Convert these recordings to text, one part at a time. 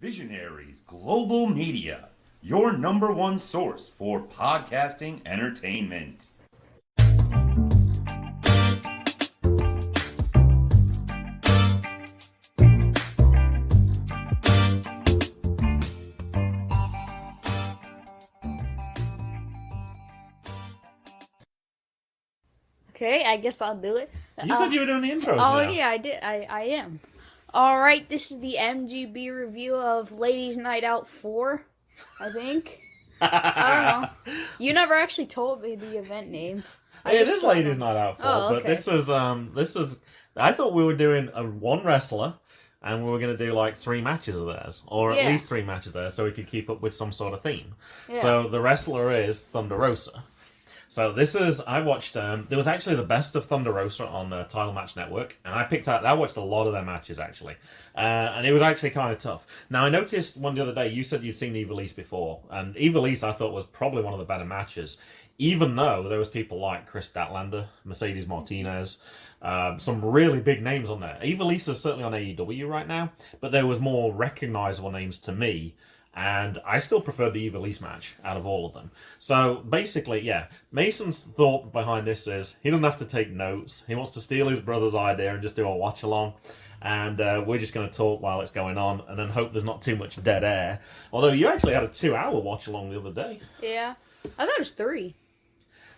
Visionaries Global Media, your number one source for podcasting entertainment. Okay, I guess I'll do it. You said you were doing the intros Oh, now. yeah, I did. I am. Alright, this is the MGB review of Ladies Night Out 4, I think. I don't know. You never actually told me the event name. It is Ladies Night Out 4, Oh, okay. but this is, I thought we were doing one wrestler, and we were going to do like 3 matches of theirs, or at least 3 matches there, so we could keep up with some sort of theme. Yeah. So the wrestler is Thunder Rosa. So this is, I watched, there was actually the best of Thunder Rosa on TitleMatchNetwork, and I watched a lot of their matches, actually. And it was actually kind of tough. Now, I noticed one the other day, you said you'd seen Ivelisse before, and Ivelisse I thought was probably one of the better matches, even though there was people like Chris Statlander, Mercedes Martinez, some really big names on there. Ivelisse is certainly on AEW right now, but there was more recognizable names to me. And I still prefer the Ivelisse match out of all of them. So basically, yeah, Mason's thought behind this is he doesn't have to take notes. He wants to steal his brother's idea and just do a watch-along. And we're just going to talk while it's going on and then hope there's not too much dead air. Although you actually had a 2-hour watch-along the other day. Yeah. I thought it was 3.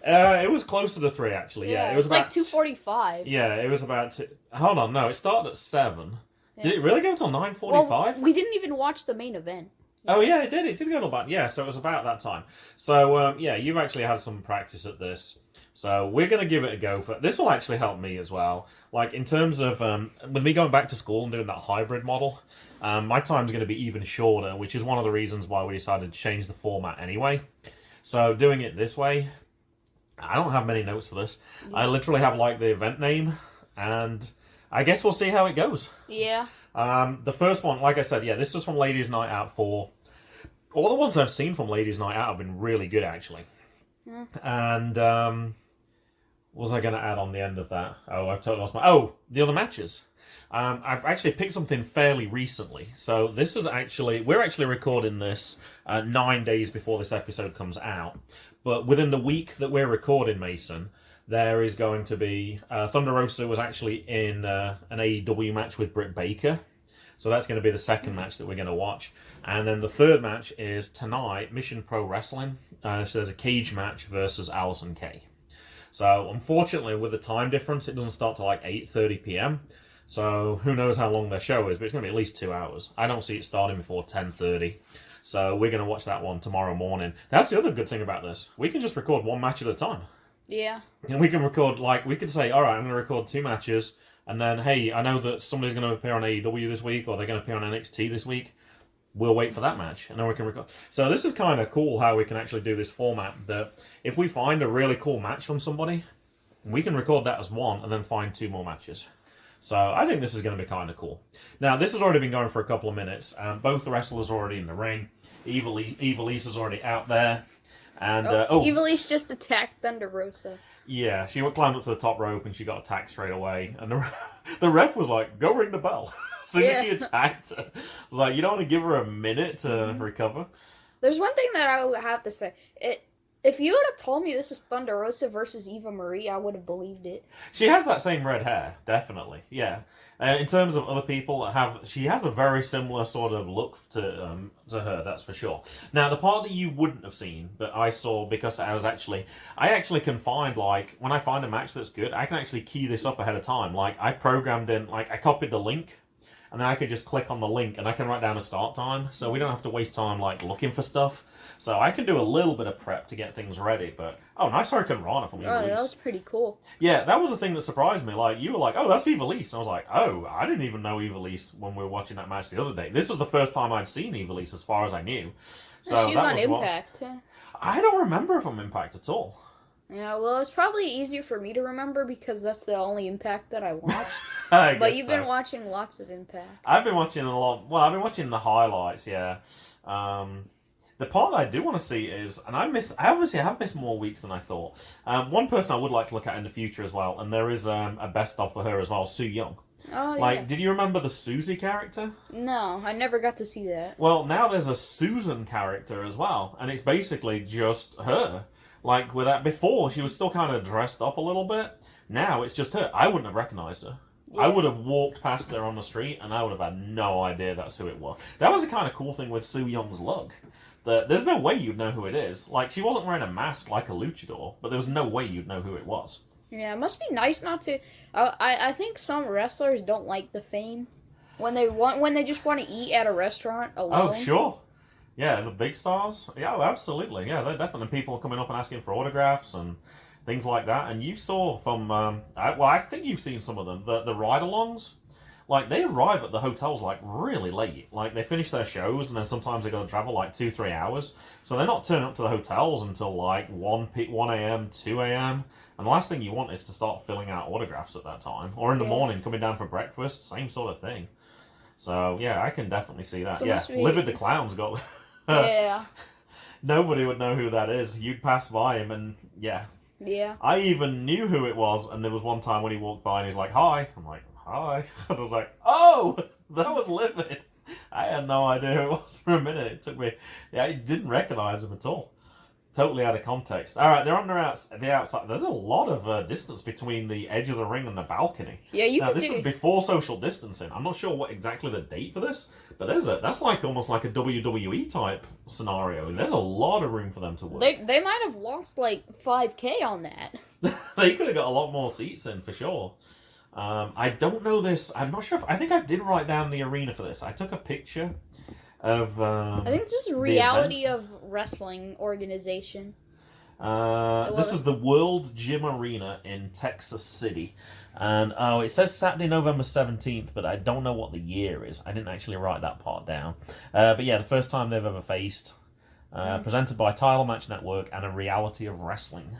It was closer to 3, actually. Yeah, it was like 2:45. Yeah, it was about... Hold on, no, it started at 7. Yeah. Did it really go till 9:45? Well, we didn't even watch the main event. Oh, yeah, it did. It did go to about... Yeah, so it was about that time. So, yeah, you've actually had some practice at this. So we're going to give it a go. This will actually help me as well. Like, in terms of... with me going back to school and doing that hybrid model, my time's going to be even shorter, which is one of the reasons why we decided to change the format anyway. So doing it this way, I don't have many notes for this. I literally have, like, the event name, and I guess we'll see how it goes. Yeah. The first one, like I said, yeah, this was from Ladies Night Out 4. All the ones I've seen from Ladies Night Out have been really good, actually. Yeah. And, what was I going to add on the end of that? Oh, I've totally lost my... Oh, the other matches. I've actually picked something fairly recently. So this is actually... We're actually recording this 9 days before this episode comes out. But within the week that we're recording, Mason, there is going to be... Thunder Rosa was actually in an AEW match with Britt Baker. So that's going to be the second match that we're going to watch. And then the third match is tonight, Mission Pro Wrestling. So there's a cage match versus Allysin Kay. So unfortunately, with the time difference, it doesn't start till like 8:30 p.m. So who knows how long their show is, but it's going to be at least 2 hours. I don't see it starting before 10:30. So we're going to watch that one tomorrow morning. That's the other good thing about this. We can just record one match at a time. Yeah. And we can record, like, we could say, all right, I'm going to record 2 matches. And then, hey, I know that somebody's going to appear on AEW this week, or they're going to appear on NXT this week. We'll wait for that match, and then we can record. So this is kind of cool how we can actually do this format, that if we find a really cool match from somebody, we can record that as one, and then find 2 more matches. So I think this is going to be kind of cool. Now, this has already been going for a couple of minutes. Both the wrestlers are already in the ring. Evilisse is already out there. And Ivelisse just attacked Thunder Rosa. Yeah, she climbed up to the top rope and she got attacked straight away. And the ref was like, go ring the bell. As soon as she attacked her. I was like, you don't want to give her a minute to recover? There's one thing that I would have to say. If you would have told me this is Thunder Rosa versus Eva Marie, I would have believed it. She has that same red hair, definitely, yeah. In terms of other people, she has a very similar sort of look to her, that's for sure. Now, the part that you wouldn't have seen, but I saw because I actually can find, like, when I find a match that's good, I can actually key this up ahead of time. Like, I programmed in, like, I copied the link, and then I could just click on the link, and I can write down a start time, so we don't have to waste time, like, looking for stuff. So I can do a little bit of prep to get things ready, but... Oh, nice Hurricane Rana from Ivelisse. Oh, that was pretty cool. Yeah, that was the thing that surprised me. Like, you were like, oh, that's Ivelisse. And I was like, oh, I didn't even know Ivelisse when we were watching that match the other day. This was the first time I'd seen Ivelisse as far as I knew. So she's that on was Impact. I don't remember from Impact at all. Yeah, well, it's probably easier for me to remember because that's the only Impact that I watch. But you've been watching lots of Impact. I've been watching a lot. Well, I've been watching the highlights, yeah. The part that I do want to see is, and I obviously have missed more weeks than I thought. One person I would like to look at in the future as well, and there is a best of for her as well, Su Yung. Oh, yeah. Like, did you remember the Susie character? No, I never got to see that. Well, now there's a Susan character as well, and it's basically just her. Like, with that, before, she was still kind of dressed up a little bit. Now, it's just her. I wouldn't have recognized her. Yeah. I would have walked past her on the street, and I would have had no idea that's who it was. That was the kind of cool thing with Su Young's look. That there's no way you'd know who it is. Like, she wasn't wearing a mask like a luchador, but there was no way you'd know who it was. Yeah, it must be nice not to... I think some wrestlers don't like the fame. When they just want to eat at a restaurant alone. Oh, sure. Yeah, the big stars. Yeah, absolutely. Yeah, they're definitely people coming up and asking for autographs and things like that. And you saw from... I think you've seen some of them. The ride-alongs. Like, they arrive at the hotels, like, really late. Like, they finish their shows, and then sometimes they got to travel, like, 2-3 hours. So they're not turning up to the hotels until, like, 1 a.m., 2 a.m., and the last thing you want is to start filling out autographs at that time. Or in the morning, coming down for breakfast, same sort of thing. So, yeah, I can definitely see that. So yeah, Livid the Clown's got... Yeah. Nobody would know who that is. You'd pass by him, and, yeah. Yeah. I even knew who it was, and there was one time when he walked by, and he's like, hi. I'm like, hi. And I was like, oh, that was Livid. I had no idea who it was for a minute. It took me... Yeah, I didn't recognize him at all. Totally out of context. All right, they're on the outside. There's a lot of distance between the edge of the ring and the balcony. Yeah, this is before social distancing. I'm not sure what exactly the date for this, but that's like almost like a WWE type scenario. And there's a lot of room for them to work. They might have lost like 5K on that. They could have got a lot more seats in for sure. I don't know this. I'm not sure. I think I did write down the arena for this. I took a picture of. I think this is Reality of Wrestling organization. This is the World Gym Arena in Texas City. And it says Saturday, November 17th, but I don't know what the year is. I didn't actually write that part down. But yeah, the first time they've ever faced. Presented by TitleMatchNetwork and a Reality of Wrestling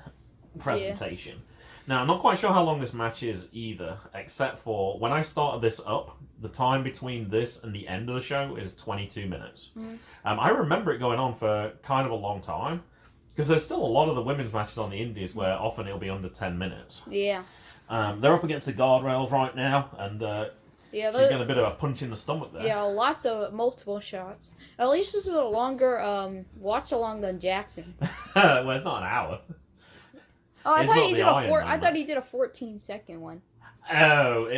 presentation. Yeah. Now, I'm not quite sure how long this match is either, except for when I started this up, the time between this and the end of the show is 22 minutes. I remember it going on for kind of a long time, because there's still a lot of the women's matches on the indies where often it'll be under 10 minutes. Yeah. They're up against the guardrails right now, and she's got a bit of a punch in the stomach there. Yeah, lots of multiple shots. At least this is a longer watch-along than Jackson. Well, it's not an hour. Oh, I thought he did a 14-second one. Oh,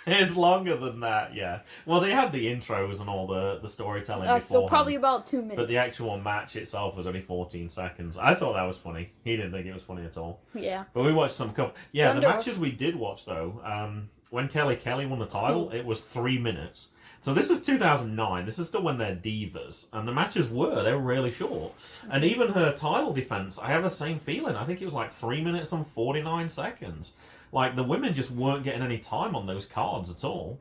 it's longer than that, yeah. Well, they had the intros and all the storytelling before. So probably about 2 minutes. But the actual match itself was only 14 seconds. I thought that was funny. He didn't think it was funny at all. Yeah. But we watched some couple... Yeah, the matches we did watch, though, when Kelly won the title, it was 3 minutes. So this is 2009. This is still when they're divas. And the matches they were really short. And even her title defense, I have the same feeling. I think it was like 3 minutes and 49 seconds. Like, the women just weren't getting any time on those cards at all.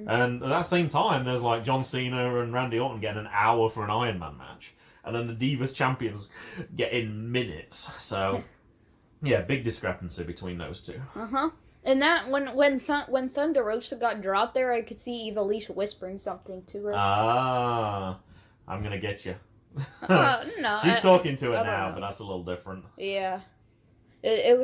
And at that same time, there's like John Cena and Randy Orton getting an hour for an Iron Man match. And then the Divas champions getting minutes. So, yeah, big discrepancy between those two. Uh-huh. And that when Thunder Rosa got dropped there, I could see Ivelisse whispering something to her. Ah, I'm gonna get you. No, she's talking to her now, but that's a little different. Yeah, it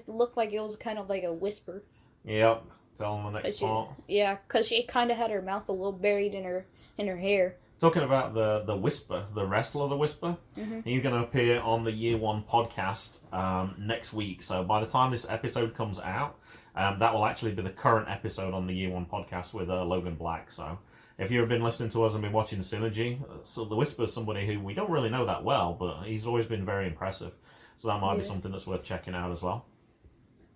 looked like it was kind of like a whisper. Yep, tell them the next part. Yeah, because she kind of had her mouth a little buried in her hair. Talking about the Whisper, the wrestler, the Whisper, he's going to appear on the Year One podcast next week. So by the time this episode comes out, that will actually be the current episode on the Year One podcast with Logan Black. So if you've been listening to us and been watching Synergy, so the Whisper is somebody who we don't really know that well, but he's always been very impressive. So that might be something that's worth checking out as well.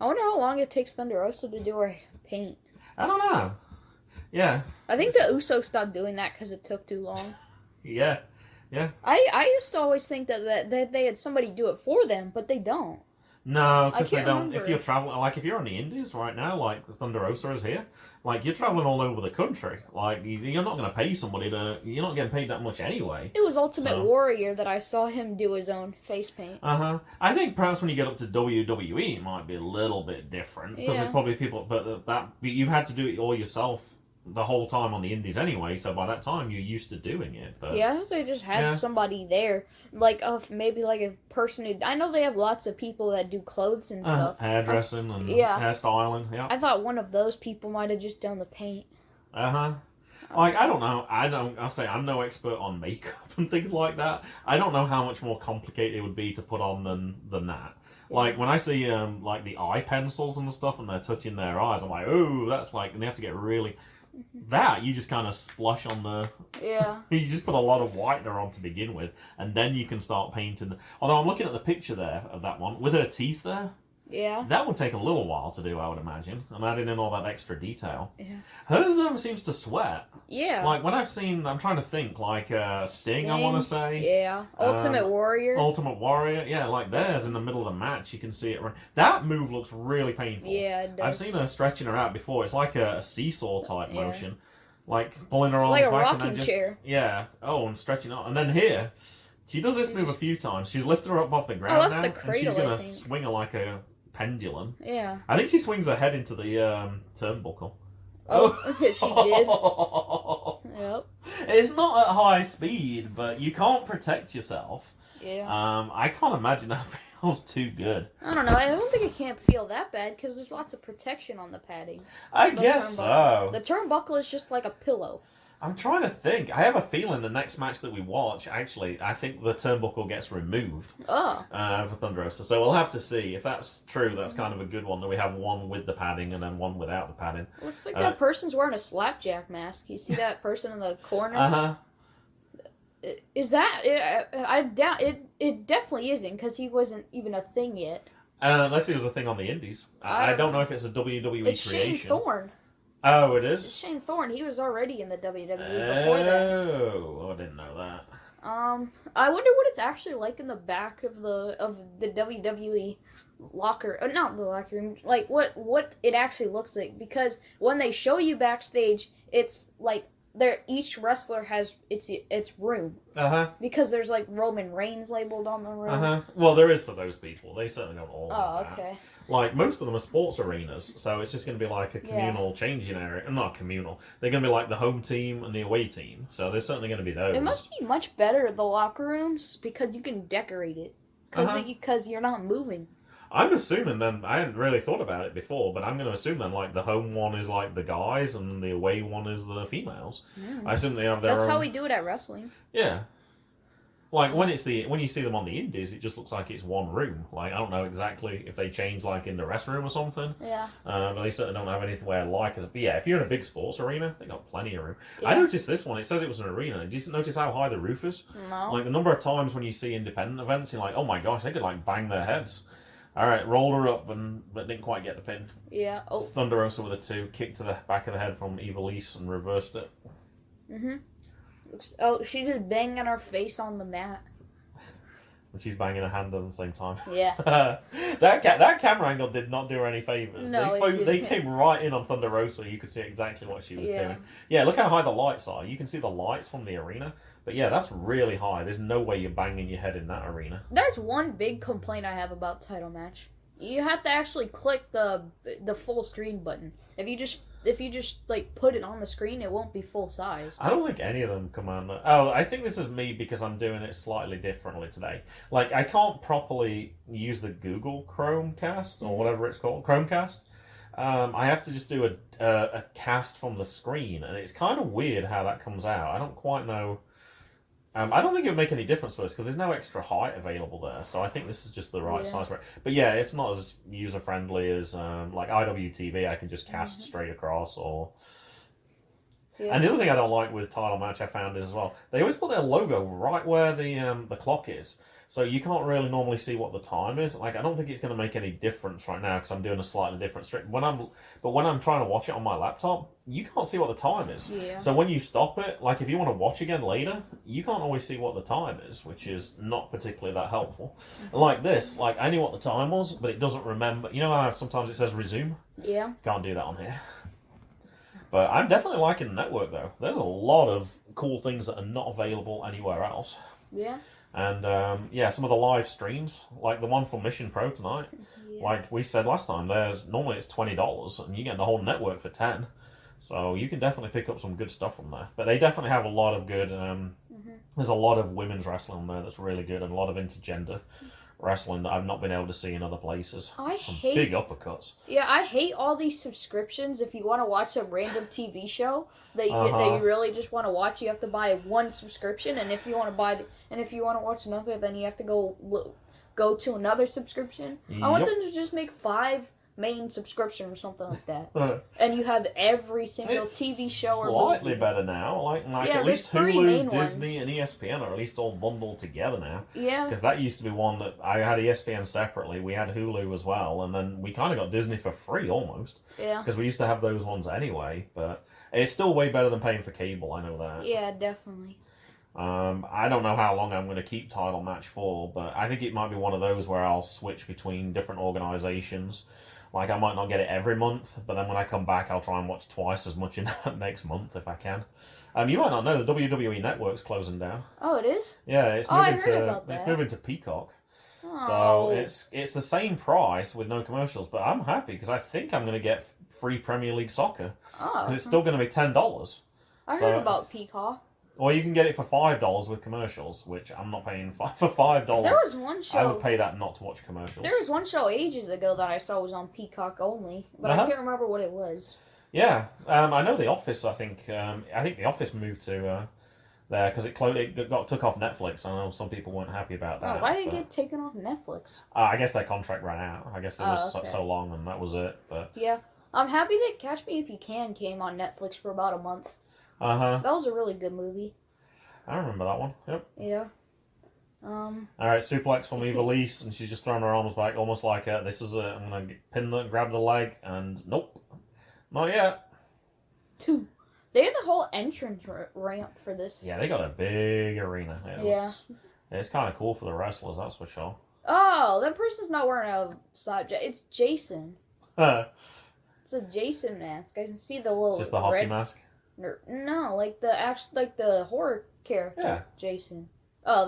I wonder how long it takes Thunder Rosa to do her paint. I don't know. Yeah. I think the Usos stopped doing that because it took too long. Yeah. I used to always think that they had somebody do it for them, but they don't. No, because they don't. Remember. If you're traveling, like if you're on the Indies right now, like Thunder Rosa is here, like you're traveling all over the country. Like you're not going to pay somebody you're not getting paid that much anyway. It was Ultimate Warrior that I saw him do his own face paint. I think perhaps when you get up to WWE, it might be a little bit different because there's probably people, but you've had to do it all yourself the whole time on the indies anyway, so by that time you're used to doing it. But yeah, I think they just had somebody there, like maybe like a person who. I know they have lots of people that do clothes and stuff, hairdressing and hairstyling. Yeah, I thought one of those people might have just done the paint. Like, I don't know. I'll say I'm no expert on makeup and things like that. I don't know how much more complicated it would be to put on than that. Yeah. Like, when I see, like, the eye pencils and stuff and they're touching their eyes, I'm like, oh, that's like, and they have to get really... That, you just kind of splush on the... Yeah. You just put a lot of whitener on to begin with, and then you can start painting. Although I'm looking at the picture there of that one, with her teeth there. Yeah. That would take a little while to do, I would imagine. And adding in all that extra detail. Yeah. Hers never seems to sweat. Yeah. Like, when I've seen, I'm trying to think, like, Sting, I want to say. Yeah. Ultimate Warrior. Ultimate Warrior. Yeah, like theirs in the middle of the match, you can see it run. That move looks really painful. Yeah, it does. I've seen her stretching her out before. It's like a seesaw type motion. Like, pulling her arms like back. Like a rocking and then chair. Yeah. Oh, and stretching out. And then here, she does this move a few times. She's lifted her up off the ground that's now. the cradle, and she's going to swing her like a pendulum. Yeah. I think she swings her head into the turnbuckle. Oh, she did. Yep. It's not at high speed, but you can't protect yourself. Yeah. I can't imagine that feels too good. I don't know. I don't think it can't feel that bad because there's lots of protection on the padding. I guess so. The turnbuckle is just like a pillow. I'm trying to think. I have a feeling the next match that we watch, actually, I think the turnbuckle gets removed. For Thunder Rosa. So we'll have to see. If that's true, that's kind of a good one. That we have one with the padding and then one without the padding. Looks like that person's wearing a slapjack mask. You see that person in the corner? Uh-huh. Is that... I doubt... It definitely isn't, because he wasn't even a thing yet. Unless he was a thing on the indies. I don't know if it's a WWE it's creation. Shane Thorne. Oh, it is? It's Shane Thorne. He was already in the WWE before that. Oh, I didn't know that. I wonder what it's actually like in the back of the WWE locker, not the locker room, like what it actually looks like, because when they show you backstage, it's like each wrestler has its room. Because there's like Roman Reigns labeled on the room. Well, there is for those people. They certainly don't all. Oh, okay. Like most of them are sports arenas, so it's just going to be like a communal changing area. Not communal. They're going to be like the home team and the away team. So there's certainly going to be those. It must be much better, the locker rooms, because you can decorate it because you're not moving. I'm assuming then, I hadn't really thought about it before, but I'm going to assume then, like, the home one is, like, the guys, and the away one is the females. I assume they have their own... That's how we do it at wrestling. Yeah. Like, when you see them on the indies, it just looks like it's one room. Like, I don't know exactly if they change, like, in the restroom or something. Yeah. But they certainly don't have anything where like it. But yeah, if you're in a big sports arena, they got plenty of room. Yeah. I noticed this one, it says it was an arena. Did you notice how high the roof is? No. Like, the number of times when you see independent events, you're like, oh my gosh, they could, like, bang their heads. All right, rolled her up, but didn't quite get the pin. Yeah. Oh. Thunder Rosa with a 2, kick to the back of the head from Ivelisse and reversed it. Oh, she just banging her face on the mat. And she's banging her hand at the same time. Yeah. that camera angle did not do her any favors. No, they came right in on Thunder Rosa. You could see exactly what she was doing. Yeah, look how high the lights are. You can see the lights from the arena. But yeah, that's really high. There's no way you're banging your head in that arena. That's one big complaint I have about title match. You have to actually click the full screen button. If you just like put it on the screen, it won't be full size. I don't think any of them command that. Oh, I think this is me because I'm doing it slightly differently today. Like, I can't properly use the Google Chromecast or whatever it's called, Chromecast. I have to just do a cast from the screen, and it's kind of weird how that comes out. I don't quite know. I don't think it would make any difference for this because there's no extra height available there, so I think this is just the right size for it. But yeah, it's not as user friendly as like IWTV. I can just cast straight across. And the other thing I don't like with title match I found is as well, they always put their logo right where the clock is, so you can't really normally see what the time is. Like, I don't think it's going to make any difference right now because I'm doing a slightly different strip. When I'm trying to watch it on my laptop, you can't see what the time is. Yeah. So when you stop it, like if you want to watch again later, you can't always see what the time is, which is not particularly that helpful. Like this, like I knew what the time was, but it doesn't remember. You know how sometimes it says resume? Yeah. Can't do that on here. But I'm definitely liking the network, though. There's a lot of cool things that are not available anywhere else. Yeah. And, some of the live streams, like the one from Mission Pro tonight, like we said last time, normally it's $20, and you get the whole network for $10. So you can definitely pick up some good stuff from there. But they definitely have a lot of good. There's a lot of women's wrestling on there that's really good, and a lot of intergender wrestling that I've not been able to see in other places. Some big uppercuts. Yeah, I hate all these subscriptions. If you want to watch a random TV show that you really just want to watch, you have to buy one subscription, and if you want to watch another, then you have to go to another subscription. Yep. I want them to just make 5 main subscription or something like that, and you have every single TV show or movie. Slightly better now, like at least Hulu, Disney, and ESPN are at least all bundled together now. Yeah, because that used to be one that I had ESPN separately. We had Hulu as well, and then we kind of got Disney for free almost. Yeah, because we used to have those ones anyway. But it's still way better than paying for cable. I know that. Yeah, definitely. I don't know how long I'm going to keep Title Match for, but I think it might be one of those where I'll switch between different organizations. Like, I might not get it every month, but then when I come back, I'll try and watch twice as much in that next month if I can. You might not know, the WWE Network's closing down. Oh, it is? Yeah, it's moving to Peacock. Oh. So it's the same price with no commercials, but I'm happy because I think I'm going to get free Premier League soccer. Because it's still going to be $10. I heard about Peacock. Or you can get it for $5 with commercials, which I'm not paying for $5. There was one show. I would pay that not to watch commercials. There was one show ages ago that I saw was on Peacock only, but I can't remember what it was. Yeah, I know The Office. I think The Office moved to there because it got took off Netflix. I know some people weren't happy about that. Why did it get taken off Netflix? I guess their contract ran out. I guess it was so long, and that was it. But yeah, I'm happy that Catch Me If You Can came on Netflix for about a month. That was a really good movie. I remember that one. Yep. Yeah. All right, suplex from Ivelisse, and she's just throwing her arms back, almost like this is it. I'm gonna pin the grab the leg, and nope, not yet. 2. They had the whole entrance ramp for this. Yeah, they got a big arena. It's kind of cool for the wrestlers, that's for sure. Oh, that person's not wearing a side jacket. It's Jason. It's a Jason mask. I can see the little. Just the hockey mask. No, like the horror character. Yeah. Jason. Oh,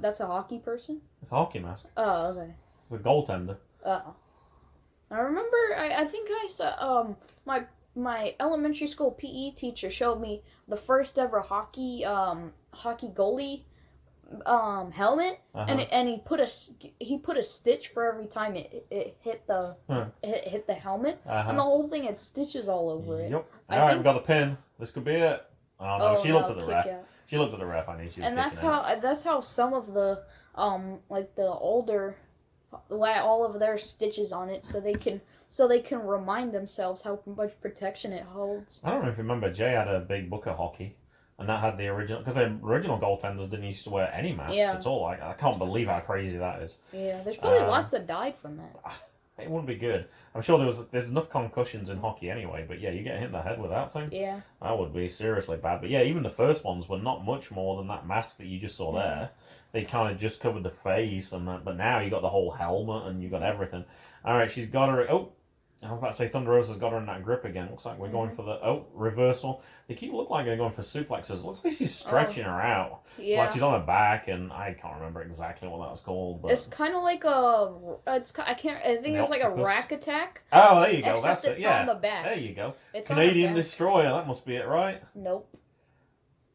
that's a hockey person? It's a hockey mask. Oh, okay. It's a goaltender. Oh. I remember, I think I saw, my elementary school PE teacher showed me the first ever hockey goalie, helmet, and he put a stitch for every time it hit the hit the helmet, and the whole thing had stitches all over it. Yep. All right, we've got the pin. This could be it. Oh no, she looked at the ref. Out. She looked at the ref. I knew she was. And that's how some of the like the older, all of their stitches on it, so they can remind themselves how much protection it holds. I don't know if you remember, Jay had a big book of hockey. And that had the original, because the original goaltenders didn't used to wear any masks at all. I can't believe how crazy that is. Yeah, there's probably lots that died from that. It wouldn't be good. I'm sure there's enough concussions in hockey anyway, but yeah, you get hit in the head with that thing. Yeah. That would be seriously bad. But yeah, even the first ones were not much more than that mask that you just saw there. They kind of just covered the face, and that, but now you got the whole helmet and you got everything. All right, she's got her. Oh, I was about to say Thunder Rosa's got her in that grip again. Looks like we're going for the reversal. They keep looking like they're going for suplexes. It looks like she's stretching her out. Yeah. It's like she's on her back, and I can't remember exactly what that was called. But it's kind of like I think it's like a rack attack. Oh, there you go. Except That's it's it. Yeah. on the back. There you go. It's Canadian Destroyer. That must be it, right? Nope.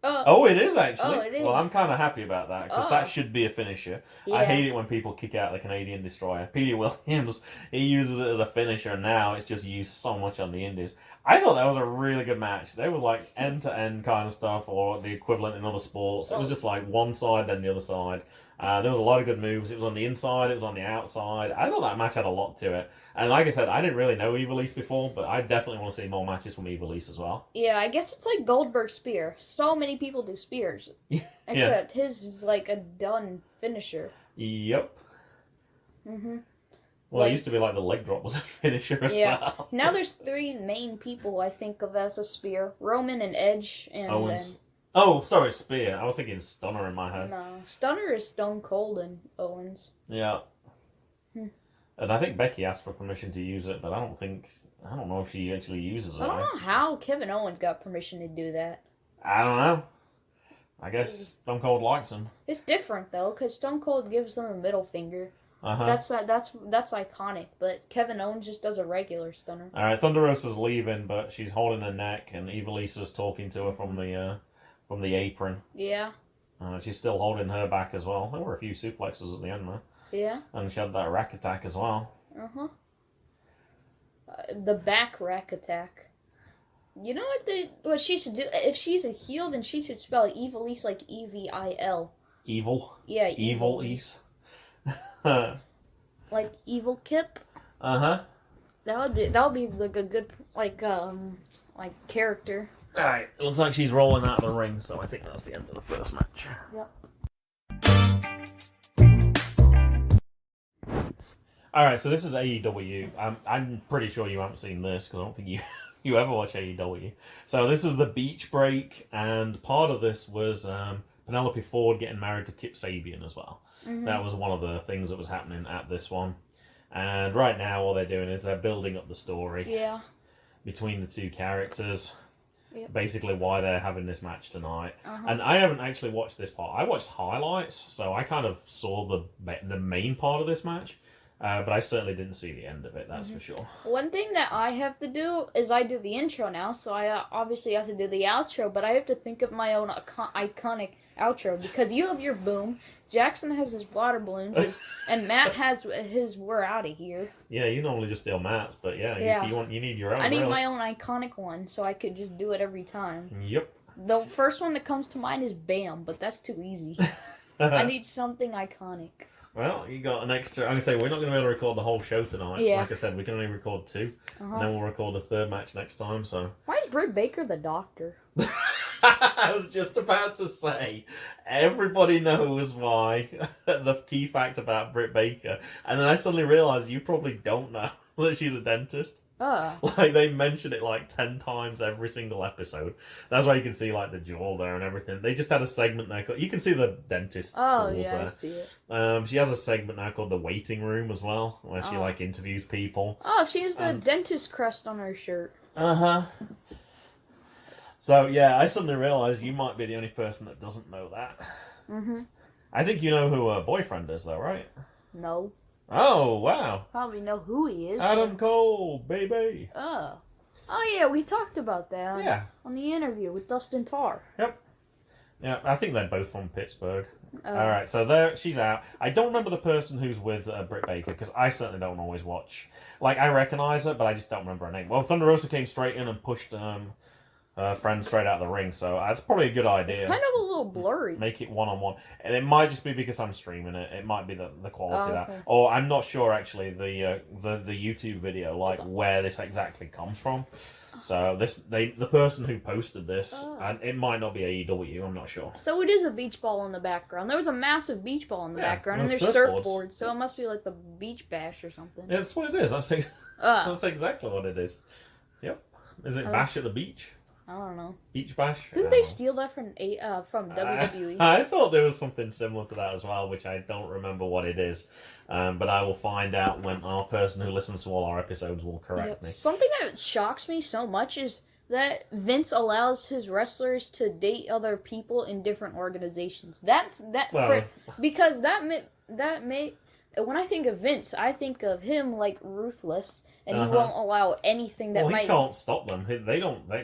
It is actually. Oh, it is. Well, I'm kind of happy about that because that should be a finisher. Yeah. I hate it when people kick out the Canadian Destroyer. Petey Williams, he uses it as a finisher, and now it's just used so much on the indies. I thought that was a really good match. There was like end-to-end kind of stuff, or the equivalent in other sports. It was just like one side, then the other side. There was a lot of good moves. It was on the inside, it was on the outside. I thought that match had a lot to it. And like I said, I didn't really know Ivelisse before, but I definitely want to see more matches from Ivelisse as well. Yeah, I guess it's like Goldberg's spear. So many people do spears. Except his is like a done finisher. Yep. Mm-hmm. Well, it used to be like the leg drop was a finisher as well. Now there's 3 main people I think of as a spear. Roman and Edge and Owens. Oh, sorry, Spear. I was thinking Stunner in my head. No, Stunner is Stone Cold and Owens. Yeah. And I think Becky asked for permission to use it, but I don't know if she actually uses it. I don't know how Kevin Owens got permission to do that. I don't know. I guess Stone Cold likes him. It's different, though, because Stone Cold gives them the middle finger. That's iconic. But Kevin Owens just does a regular stunner. All right, Thunder Rosa's leaving, but she's holding her neck, and Ivelisse talking to her from the apron. Yeah. She's still holding her back as well. There were a few suplexes at the end there. Yeah. And she had that rack attack as well. The back rack attack. You know what she should do? If she's a heel, then she should spell Ivelisse like EVIL. Evil? Yeah, Ivelisse. Like Evil Kip? Uh-huh. That would be like a good like character. Alright, it looks like she's rolling out of the ring, so I think that's the end of the first match. Yep. Alright, so this is AEW. I'm pretty sure you haven't seen this, because I don't think you ever watch AEW. So this is the beach break, and part of this was Penelope Ford getting married to Kip Sabian as well. Mm-hmm. That was one of the things that was happening at this one. And right now, all they're doing is they're building up the story between the two characters. Yep. Basically why they're having this match tonight. And I haven't actually watched this part. I watched highlights, so I kind of saw the main part of this match. But I certainly didn't see the end of it, that's for sure. One thing that I have to do is I do the intro now, so I obviously have to do the outro, but I have to think of my own iconic outro, because you have your boom, Jackson has his water balloons, and Matt has his we're out of here. Yeah, you normally just steal Matt's, but yeah. You need your own. I need my own iconic one, so I could just do it every time. Yep. The first one that comes to mind is Bam, but that's too easy. I need something iconic. Well, you got an extra. I'm going to say, we're not going to be able to record the whole show tonight. Yeah. Like I said, we can only record 2. And then we'll record the 3rd match next time, so. Why is Britt Baker the doctor? I was just about to say, everybody knows why, the key fact about Britt Baker. And then I suddenly realised you probably don't know that she's a dentist. Like, they mention it like 10 times every single episode. That's why you can see like the jaw there and everything. They just had a segment there. You can see the dentist tools there. I see it. She has a segment now called The Waiting Room as well, where she like interviews people. Oh, she has the dentist crest on her shirt. So yeah, I suddenly realised you might be the only person that doesn't know that. I think you know who her boyfriend is though, right? No. Oh, wow. Probably know who he is. Adam Cole, baby. Oh yeah, we talked about that on the interview with Dustin Tarr. Yep. Yeah, I think they're both from Pittsburgh. Alright, so she's out. I don't remember the person who's with Britt Baker, because I certainly don't always watch. Like, I recognise her, but I just don't remember her name. Well, Thunder Rosa came straight in and pushed friend straight out of the ring, so that's probably a good idea. It's kind of a little blurry. Make it one-on-one. And it might just be because I'm streaming it. It might be the quality of that. Or I'm not sure, actually, the YouTube video, like, where this exactly comes from. So the person who posted this, and it might not be AEW, I'm not sure. So it is a beach ball in the background. There was a massive beach ball in the background, and there's surfboards, so it must be like the beach bash or something. Yeah, that's what it is. That's exactly what it is. Yep. Is it Bash at the Beach? I don't know. Beach Bash? Didn't they steal that from WWE? I thought there was something similar to that as well, which I don't remember what it is. But I will find out when our person who listens to all our episodes will correct me. Something that shocks me so much is that Vince allows his wrestlers to date other people in different organizations. Because that may. When I think of Vince, I think of him like ruthless, and he won't allow anything that might. He can't stop them.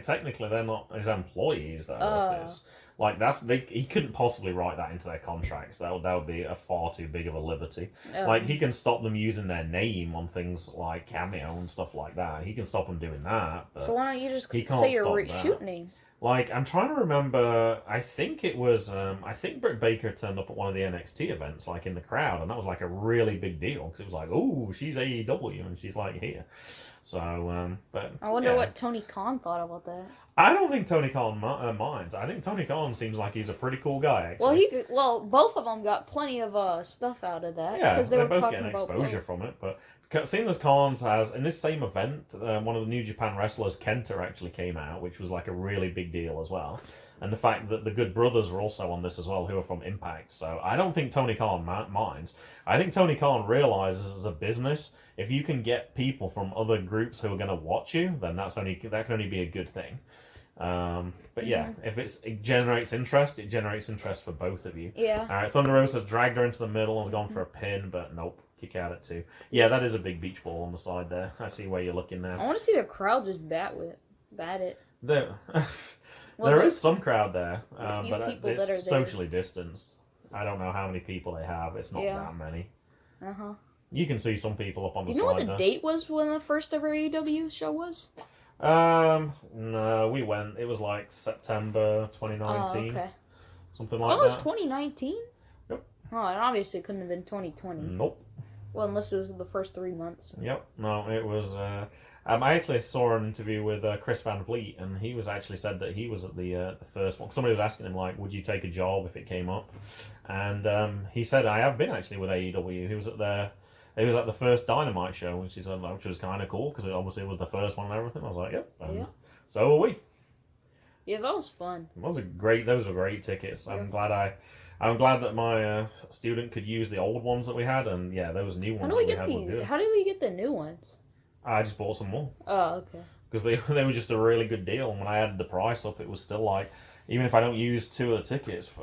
Technically, they're not his employees. Like he couldn't possibly write that into their contracts. That would be a far too big of a liberty. Like, he can stop them using their name on things like Cameo and stuff like that. He can stop them doing that. But so why don't you just say your shoot name? Like, I'm trying to remember, I think it was, I think Britt Baker turned up at one of the NXT events, like, in the crowd, and that was, like, a really big deal, because it was like, oh, she's AEW, and she's, like, here. So, but... I wonder what Tony Khan thought about that. I don't think Tony Khan minds. I think Tony Khan seems like he's a pretty cool guy, actually. Well, both of them got plenty of stuff out of that. Yeah, they're both getting exposure from it, but... Seeing as Khan's has, in this same event, one of the New Japan wrestlers, Kenta, actually came out, which was like a really big deal as well. And the fact that the Good Brothers are also on this as well, who are from Impact. So I don't think Tony Khan minds. I think Tony Khan realizes as a business, if you can get people from other groups who are going to watch you, then that can only be a good thing. But yeah, if it generates interest, it generates interest for both of you. Yeah. All right, Thunder Rosa dragged her into the middle and has gone for a pin, but nope. kick out at 2. Yeah, that is a big beach ball on the side there. I see where you're looking I now. want to see the crowd just bat it. There, Well, there the- is some crowd there, the few but people it's that are there. socially distanced. I don't know how many people they have. It's not that many. Uh-huh. You can see some people up on Do the you know side what the there. date was when the first ever AEW show was? No, we went. It was like September 2019, Oh, okay. something Oh, like it was that. 2019? Yep. Oh, it obviously couldn't have been 2020. Nope. Well, unless it was the first 3 months. Yep. No, it was. I actually saw an interview with Chris Van Vliet, and he was actually said that he was at the first one. Somebody was asking him like, "Would you take a job if it came up?" And he said, "I have been actually with AEW." He was at the first Dynamite show, which was kind of cool because it obviously was the first one and everything. I was like, "Yep." And Yeah. So were we. Yeah, that was fun. Those were great tickets. Yeah. I'm glad that my student could use the old ones that we had, and yeah, those new ones that we had were good. How did we get the new ones? I just bought some more Oh, okay. because they were just a really good deal. And when I added the price up, it was still like, even if I don't use 2 of the tickets,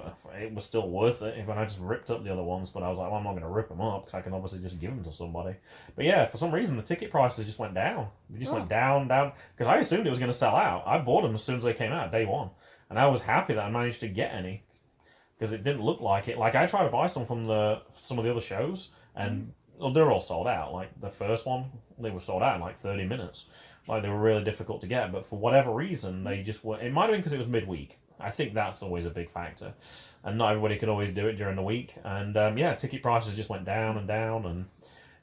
it was still worth it. Even I just ripped up the other ones, but I was like, well, I'm not going to rip them up because I can obviously just give them to somebody. But yeah, for some reason the ticket prices just went down. They just went down because I assumed it was going to sell out. I bought them as soon as they came out, day one, and I was happy that I managed to get any because it didn't look like it. Like I tried to buy some from some of the other shows, and they're all sold out. Like the first one, they were sold out in like 30 minutes. Like they were really difficult to get, but for whatever reason, they just were. It might have been because it was midweek. I think that's always a big factor, and not everybody could always do it during the week. And yeah, ticket prices just went down and down, and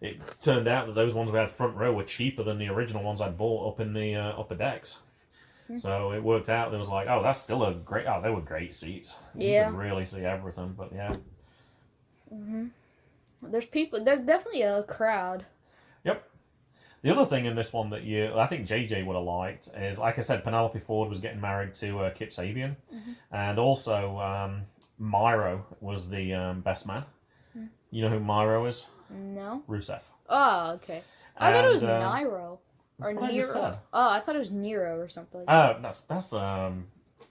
it turned out that those ones we had front row were cheaper than the original ones I'd bought up in the upper decks. So it worked out. There was like, oh, that's still a great. Oh, they were great seats. Yeah. You could really see everything. But yeah. There's definitely a crowd. Yep. The other thing in this one that I think JJ would have liked is, like I said, Penelope Ford was getting married to Kip Sabian, and also Myro was the best man. You know who Myro is? No. Rusev. Oh, okay. I thought it was And, Niro that's or what I just Nero. said. Oh, I thought it was Nero or something. That's the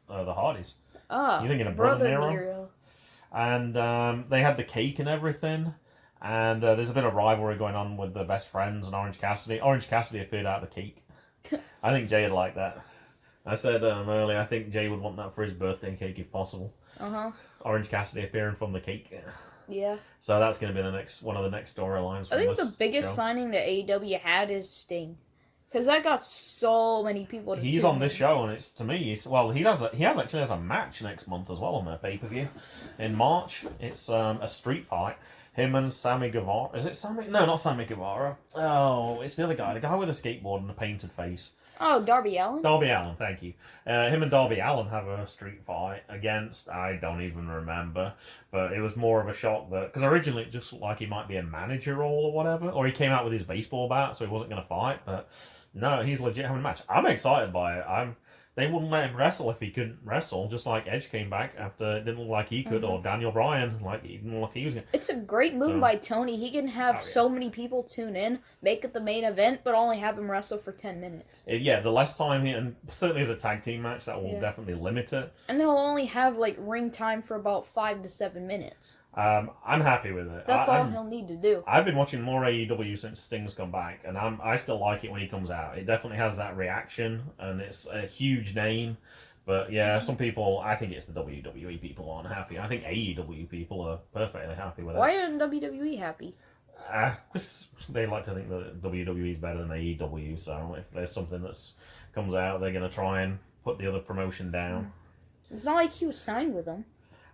Hardys. Oh, You're thinking of Brother Nero? Nero. And they had the cake and everything. And there's a bit of rivalry going on with the best friends and Orange Cassidy. Orange Cassidy appeared out of the cake. I think Jay would like that. I said earlier, I think Jay would want that for his birthday cake if possible. Orange Cassidy appearing from the cake. Yeah. So that's going to be one of the next storylines. I think this the biggest show. signing that AEW had is Sting, because that got so many people to He's tune on this in. show, and it's to me. He actually has a match next month as well on their pay-per-view in March. It's a street fight. Him and Sammy Guevara. Is it Sammy? No, not Sammy Guevara. Oh, it's the other guy. The guy with a skateboard and a painted face. Oh, Darby Allin? Darby Allin, thank you. Him and Darby Allin have a street fight against, I don't even remember, but it was more of a shock that, because originally it just looked like he might be a manager role or whatever, or he came out with his baseball bat, so he wasn't going to fight, but no, he's legit having a match. I'm excited by it. They wouldn't let him wrestle if he couldn't wrestle, just like Edge came back after it didn't look like he could, or Daniel Bryan, like he didn't look like he was going to. It's a great move by Tony. He can have so many people tune in, make it the main event, but only have him wrestle for 10 minutes. Yeah, the less time and certainly as a tag team match, that will definitely limit it. And they'll only have like ring time for about 5 to 7 minutes. I'm happy with it. That's all he'll need to do. I've been watching more AEW since Sting's come back, and I still like it when he comes out. It definitely has that reaction, and it's a huge name. But yeah, some people, I think it's the WWE people aren't happy. I think AEW people are perfectly happy with it. Why isn't WWE happy? Because they like to think that WWE is better than AEW, so if there's something that comes out, they're going to try and put the other promotion down. It's not like he was signed with them.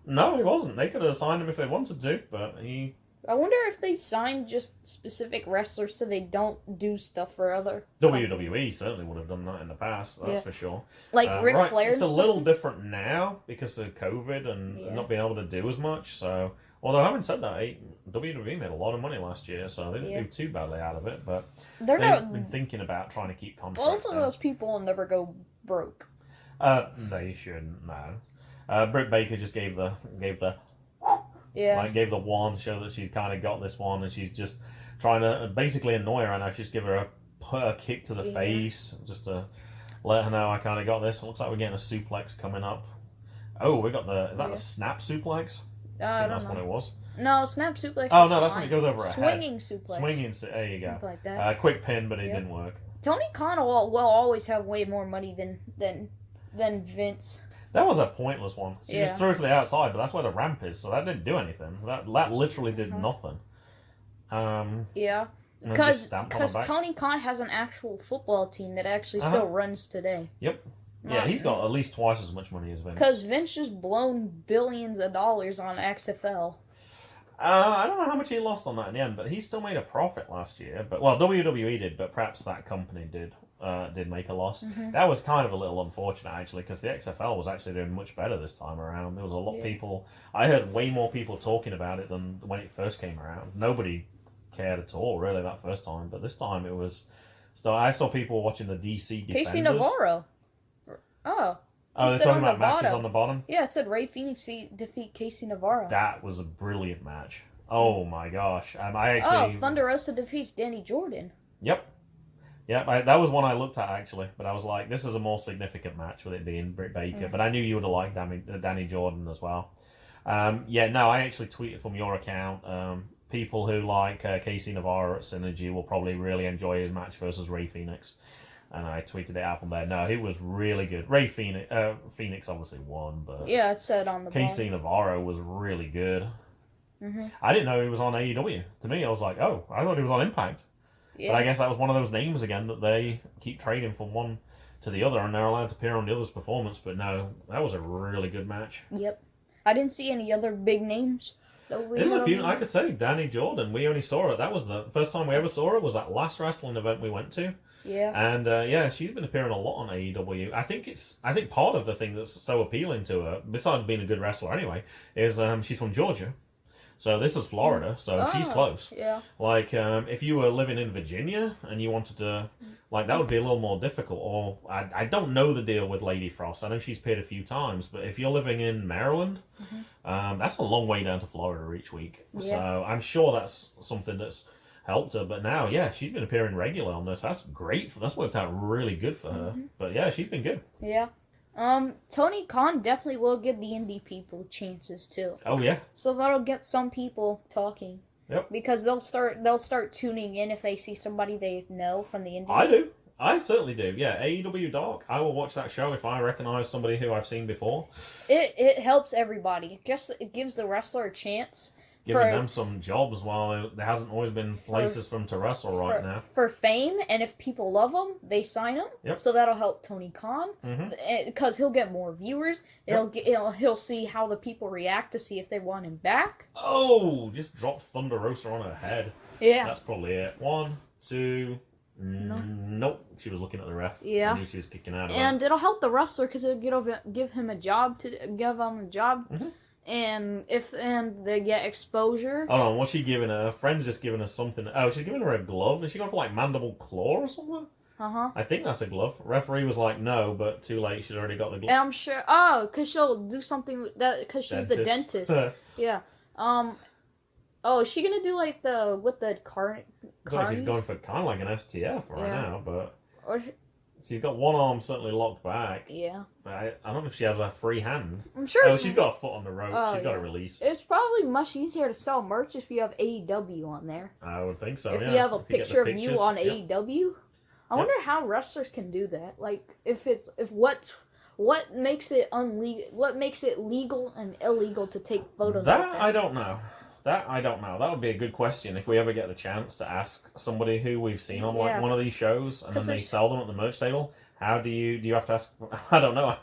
No, he wasn't. They could have signed him if they wanted to, but he... I wonder if they signed just specific wrestlers so they don't do stuff for other... WWE certainly would have done that in the past, that's for sure. Like Ric Flair and It's a stuff? little different now because of COVID and not being able to do as much, so... Although having said that, WWE made a lot of money last year, so they didn't do too badly out of it, but they've been thinking about trying to keep contracts Both of those people will never go broke. They shouldn't, no. Britt Baker just gave the gave the one, show that she's kind of got this one, and she's just trying to basically annoy her right now. She's give her a kick to the face, just to let her know I kind of got this. It looks like we're getting a suplex coming up. Oh, we got the snap suplex? I don't that's know. what it was. No, snap suplex. Oh is no, that's fine. when it goes over a head. Swinging suplex. There you go. Something like that. Quick pin, but it Yep. didn't work. Tony Khan will always have way more money than Vince. That was a pointless one. She Yeah. just threw it to the outside, but that's where the ramp is, so that didn't do anything. That literally did nothing. Yeah. And then just stamped on her Because back. Tony Khan has an actual football team that actually still runs today. Yep. Yeah, he's got at least twice as much money as Vince. Because Vince just blown billions of dollars on XFL. I don't know how much he lost on that in the end, but he still made a profit last year. But well, WWE did, but perhaps that company did make a loss. Mm-hmm. That was kind of a little unfortunate actually, because the XFL was actually doing much better this time around. There was a lot of people. I heard way more people talking about it than when it first came around. Nobody cared at all really that first time, but this time it was. So I saw people watching the DC Defenders. Casey Navarro. Oh. Oh, they're said talking on about the matches bottom. on the bottom. Yeah, it said Ray Phoenix defeat Casey Navarro. That was a brilliant match. Oh my gosh! I actually. Oh, Thunder Rosa defeats Danny Jordan. Yep. Yep, that was one I looked at actually, but I was like, this is a more significant match with it being Britt Baker, but I knew you would have liked Danny Jordan as well. I actually tweeted from your account. People who like Casey Navarro at Synergy will probably really enjoy his match versus Ray Phoenix. And I tweeted it out from there. No, he was really good. Ray Phoenix obviously won, but yeah, it said on the Casey Navarro was really good. Mm-hmm. I didn't know he was on AEW. To me, I was like, oh, I thought he was on Impact. Yeah. But I guess that was one of those names again that they keep trading from one to the other, and they're allowed to appear on the other's performance. But no, that was a really good match. Yep. I didn't see any other big names. There's a few, like I say, Danny Jordan. We only saw her. That was the first time we ever saw her. Was that last wrestling event we went to? Yeah. And she's been appearing a lot on AEW. I think part of the thing that's so appealing to her, besides being a good wrestler anyway, is she's from Georgia. So this is Florida, so she's close. Yeah. Like, if you were living in Virginia and you wanted to, like, that would be a little more difficult. Or, I don't know the deal with Lady Frost. I know she's appeared a few times, but if you're living in Maryland, that's a long way down to Florida each week. Yeah. So I'm sure that's something that's helped her. But now, yeah, she's been appearing regularly on this. That's great. That's worked out really good for her. But yeah, she's been good. Yeah. Tony Khan definitely will give the indie people chances too. Oh yeah. So that'll get some people talking. Yep. Because they'll start tuning in if they see somebody they know from the indies. I do. I certainly do. Yeah, AEW Dark. I will watch that show if I recognize somebody who I've seen before. It helps everybody. It gives the wrestler a chance. Giving them some jobs while there hasn't always been places for them to wrestle right now. For fame, and if people love them, they sign them. Yep. So that'll help Tony Khan because he'll get more viewers. He'll see how the people react to see if they want him back. Oh, just dropped Thunder Rosa on her head. Yeah. That's probably it. 1, 2. Nope. She was looking at the ref. Yeah. I knew she was kicking out of And it'll help the wrestler because it'll give him a job. Mm-hmm. And they get exposure. Hold on, what's she giving her? Her friend's just giving her something. Oh, she's giving her a glove. Is she going for like mandible claw or something? I think that's a glove. Referee was like, no, but too late. She's already got the glove. And I'm sure. Oh, because she'll do something with that. Because she's the dentist. Yeah. Oh, is she gonna do like with the car? Looks like she's going for kind of like an STF right now, but or she's got one arm certainly locked back. Yeah. I don't know if she has a free hand. I'm sure. Oh, she's got a foot on the rope. She's got a release. It's probably much easier to sell merch if you have AEW on there. I would think so. If yeah. you have a If you get picture of the you pictures, on AEW, I wonder how wrestlers can do that. Like what makes it legal and illegal to take photos. That like that? I don't know. That would be a good question if we ever get the chance to ask somebody who we've seen on like one of these shows and then they sell them at the merch table. How do you have to ask? I don't know.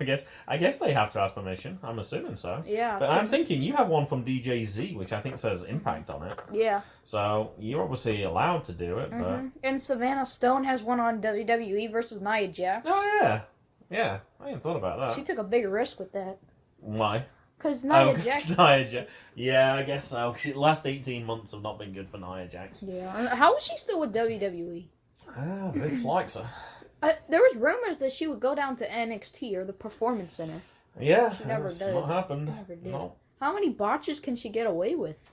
I guess they have to ask permission. I'm assuming so. Yeah. But I'm thinking you have one from DJZ, which I think says Impact on it. Yeah. So you're obviously allowed to do it, but and Savannah Stone has one on WWE versus Nia Jax. Oh yeah, yeah. I hadn't thought about that. She took a big risk with that. Why? Because Nia Jax. Yeah, I guess so. Last 18 months have not been good for Nia Jax. Yeah. How is she still with WWE? Vince likes her. There was rumors that she would go down to NXT or the Performance Center. Yeah, she never did. Not happened. Never did. No. How many botches can she get away with?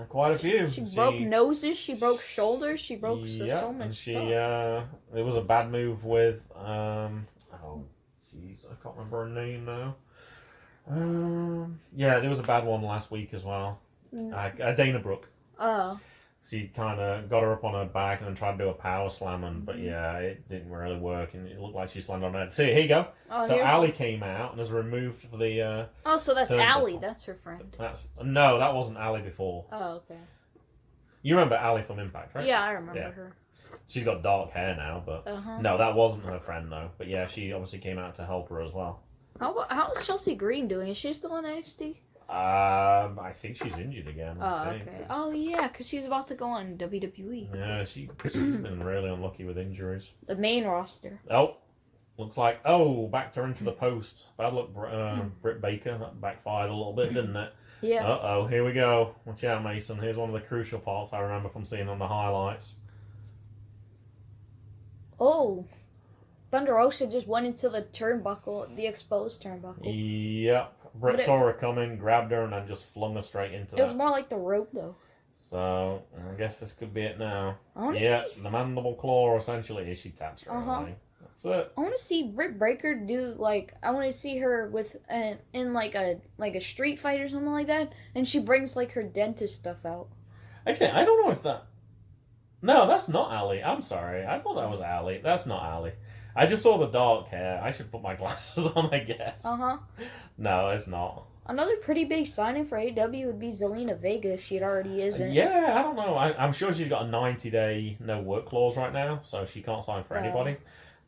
Quite a few. She broke noses. She broke shoulders. She broke so much stuff. It was a bad move with I can't remember her name now. There was a bad one last week as well. Dana Brooke. Oh. She kind of got her up on her back and then tried to do a power slam, but yeah, it didn't really work, and it looked like she slammed on her head. See, here you go. Oh, so Ally came out and has removed for the. Oh, so that's Ally. That's her friend. No, that wasn't Ally before. Oh, okay. You remember Ally from Impact, right? Yeah, I remember her. She's got dark hair now, but no, that wasn't her friend though. But yeah, she obviously came out to help her as well. How's Chelsea Green doing? Is she still in NXT? I think she's injured again. Okay. Oh yeah, because she's about to go on WWE. Yeah, she's been really unlucky with injuries. The main roster. Oh, looks like backed her into the post. Bad luck, Britt Baker. That backfired a little bit, didn't it? Yeah. Here we go. Watch out, Mason. Here's one of the crucial parts I remember from seeing on the highlights. Oh, Thunder Rosa just went into the turnbuckle, the exposed turnbuckle. Yep. Britt saw her coming, grabbed her, and then just flung her straight into It was more like the rope, though. So, I guess this could be it now. See. The mandible claw, essentially, she taps her away. That's it. I want to see Britt Baker do, I want to see her with, in a street fight or something like that, and she brings, her dentist stuff out. Actually, I don't know if that... No, that's not Ally. I'm sorry. I thought that was Ally. That's not Ally. I just saw the dark hair. I should put my glasses on, I guess. No, it's not. Another pretty big signing for AEW would be Zelina Vega if she already isn't. Yeah, I don't know. I'm sure she's got a 90-day no-work clause right now, so she can't sign for anybody.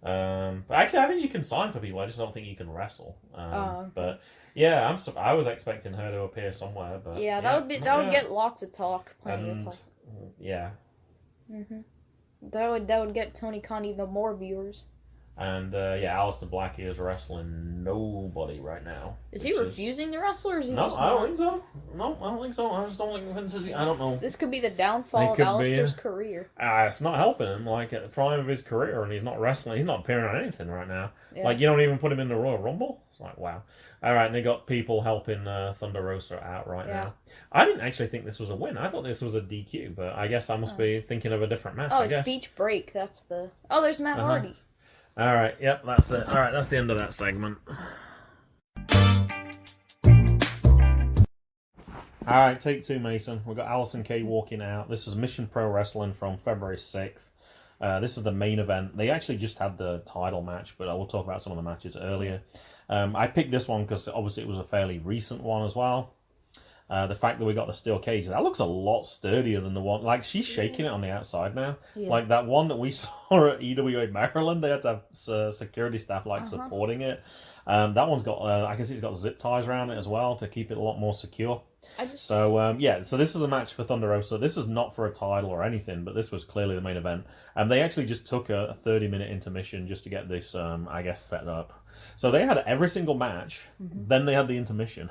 But actually, I think you can sign for people. I just don't think you can wrestle. But yeah, I was expecting her to appear somewhere. But yeah, that would get lots of talk, plenty of talk. Yeah. That would get Tony Khan even more viewers. And Aleister Black is wrestling nobody right now. Is he refusing to wrestle, or is he just I don't think so. No, I don't think so. I just don't think Vince is... I don't know. This could be the downfall of Aleister's career. It's not helping him, at the prime of his career, and he's not wrestling. He's not appearing on anything right now. Yeah. You don't even put him in the Royal Rumble? It's wow. All right, and they got people helping Thunder Rosa out right now. I didn't actually think this was a win. I thought this was a DQ, but I guess I must be thinking of a different match. Oh, it's Beach Break. That's the... Oh, there's Matt Hardy. All right, yep, that's it. All right, that's the end of that segment. All right, take two, Mason. We've got Allysin Kay walking out. This is Mission Pro Wrestling from February 6th. This is the main event. They actually just had the title match, but I will talk about some of the matches earlier. I picked this one because obviously it was a fairly recent one as well. The fact that we got the steel cage, that looks a lot sturdier than the one. She's shaking it on the outside now. Yeah. That one that we saw at EWA Maryland, they had to have security staff supporting it. That one's got, I can see it's got zip ties around it as well to keep it a lot more secure. So this is a match for Thunder Rosa. This is not for a title or anything, but this was clearly the main event. And they actually just took a 30-minute intermission just to get this, set up. So they had every single match, then they had the intermission.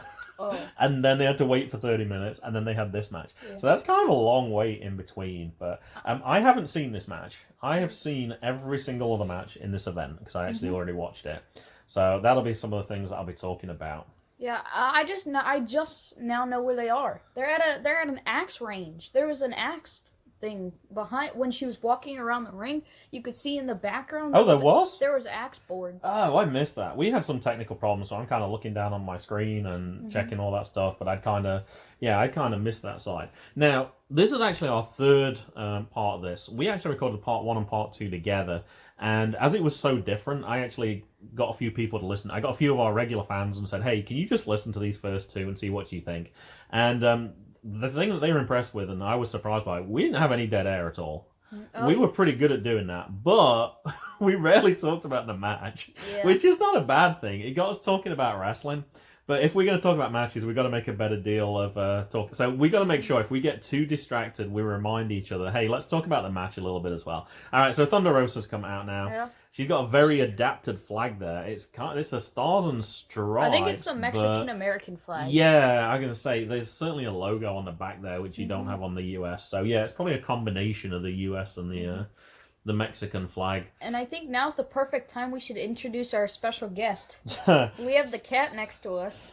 And then they had to wait for 30 minutes, and then they had this match. Yeah. So that's kind of a long wait in between. But I haven't seen this match. I have seen every single other match in this event, because I actually already watched it. So that'll be some of the things that I'll be talking about. Yeah, I just now know where they are. They're at an axe range. There was an axe thing behind when she was walking around the ring. You could see in the background. There was axe boards. Oh, I missed that. We had some technical problems, so I'm kind of looking down on my screen and checking all that stuff. But I kind of missed that side. Now, this is actually our third part of this. We actually recorded part 1 and part 2 together, and as it was so different, I actually got a few people to listen. I got a few of our regular fans and said, "Hey, can you just listen to these first two and see what you think?" And the thing that they were impressed with, and I was surprised by, we didn't have any dead air at all. We were pretty good at doing that, but we rarely talked about the match, which is not a bad thing. It got us talking about wrestling. But if we're going to talk about matches, we've got to make a better deal of talk. So we got to make sure if we get too distracted, we remind each other, hey, let's talk about the match a little bit as well. All right, so Thunder Rosa's come out now. Yeah. She's got a very adapted flag there. It's the Stars and Stripes. I think it's the Mexican-American flag. Yeah, I'm going to say there's certainly a logo on the back there, which you don't have on the US. So yeah, it's probably a combination of the US and the Mexican flag. And I think now's the perfect time we should introduce our special guest. We have the cat next to us.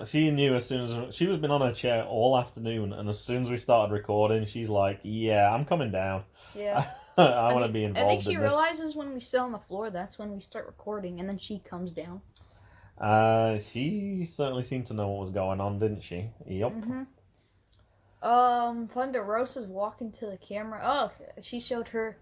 She knew as soon as she was been on her chair all afternoon, and as soon as we started recording, she's like, "Yeah, I'm coming down. Yeah, I want to be involved." I think she realizes when we sit on the floor, that's when we start recording, and then she comes down. She certainly seemed to know what was going on, didn't she? Yep. Thunder Rosa's walking to the camera. Oh, she showed her